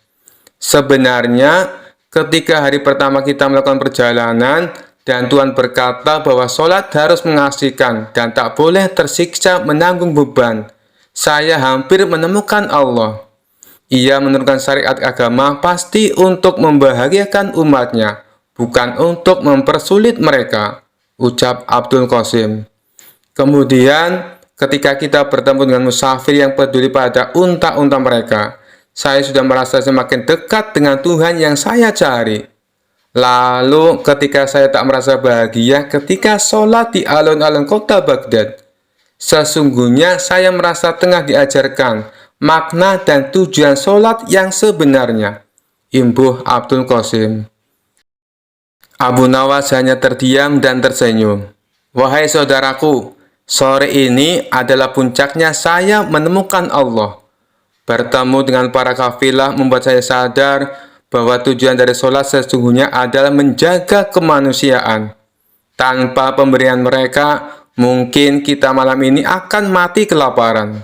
Sebenarnya, ketika hari pertama kita melakukan perjalanan, dan Tuhan berkata bahwa sholat harus mengasihkan dan tak boleh tersiksa menanggung beban, saya hampir menemukan Allah. Ia menurunkan syariat agama pasti untuk membahagiakan umatnya, bukan untuk mempersulit mereka, ucap Abdul Qasim. Kemudian, ketika kita bertemu dengan musafir yang peduli pada unta-unta mereka, saya sudah merasa semakin dekat dengan Tuhan yang saya cari. Lalu, ketika saya tak merasa bahagia ketika sholat di alun-alun kota Baghdad, sesungguhnya saya merasa tengah diajarkan makna dan tujuan sholat yang sebenarnya, imbuh Abdul Qasim. Abu Nawas hanya terdiam dan tersenyum. Wahai saudaraku, sore ini adalah puncaknya saya menemukan Allah. Bertemu dengan para kafilah membuat saya sadar bahwa tujuan dari sholat sesungguhnya adalah menjaga kemanusiaan. Tanpa pemberian mereka, mungkin kita malam ini akan mati kelaparan.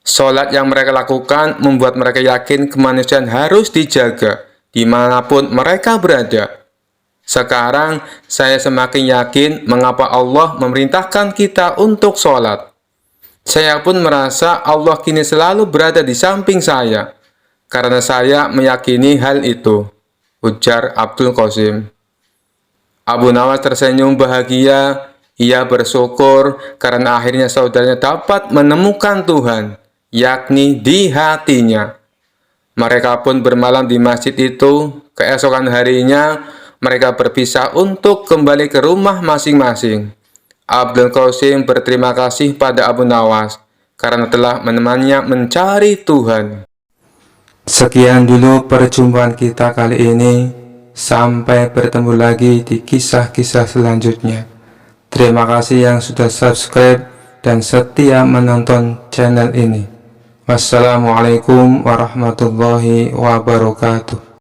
Sholat yang mereka lakukan membuat mereka yakin kemanusiaan harus dijaga dimanapun mereka berada. Sekarang saya semakin yakin mengapa Allah memerintahkan kita untuk sholat. Saya pun merasa Allah kini selalu berada di samping saya, karena saya meyakini hal itu, ujar Abdul Qasim. Abu Nawas tersenyum bahagia. Ia bersyukur karena akhirnya saudaranya dapat menemukan Tuhan, yakni di hatinya. Mereka pun bermalam di masjid itu. Keesokan harinya, mereka berpisah untuk kembali ke rumah masing-masing. Abdul Qasim berterima kasih pada Abu Nawas karena telah menemaninya mencari Tuhan. Sekian dulu perjumpaan kita kali ini. Sampai bertemu lagi di kisah-kisah selanjutnya. Terima kasih yang sudah subscribe dan setia menonton channel ini. Wassalamualaikum warahmatullahi wabarakatuh.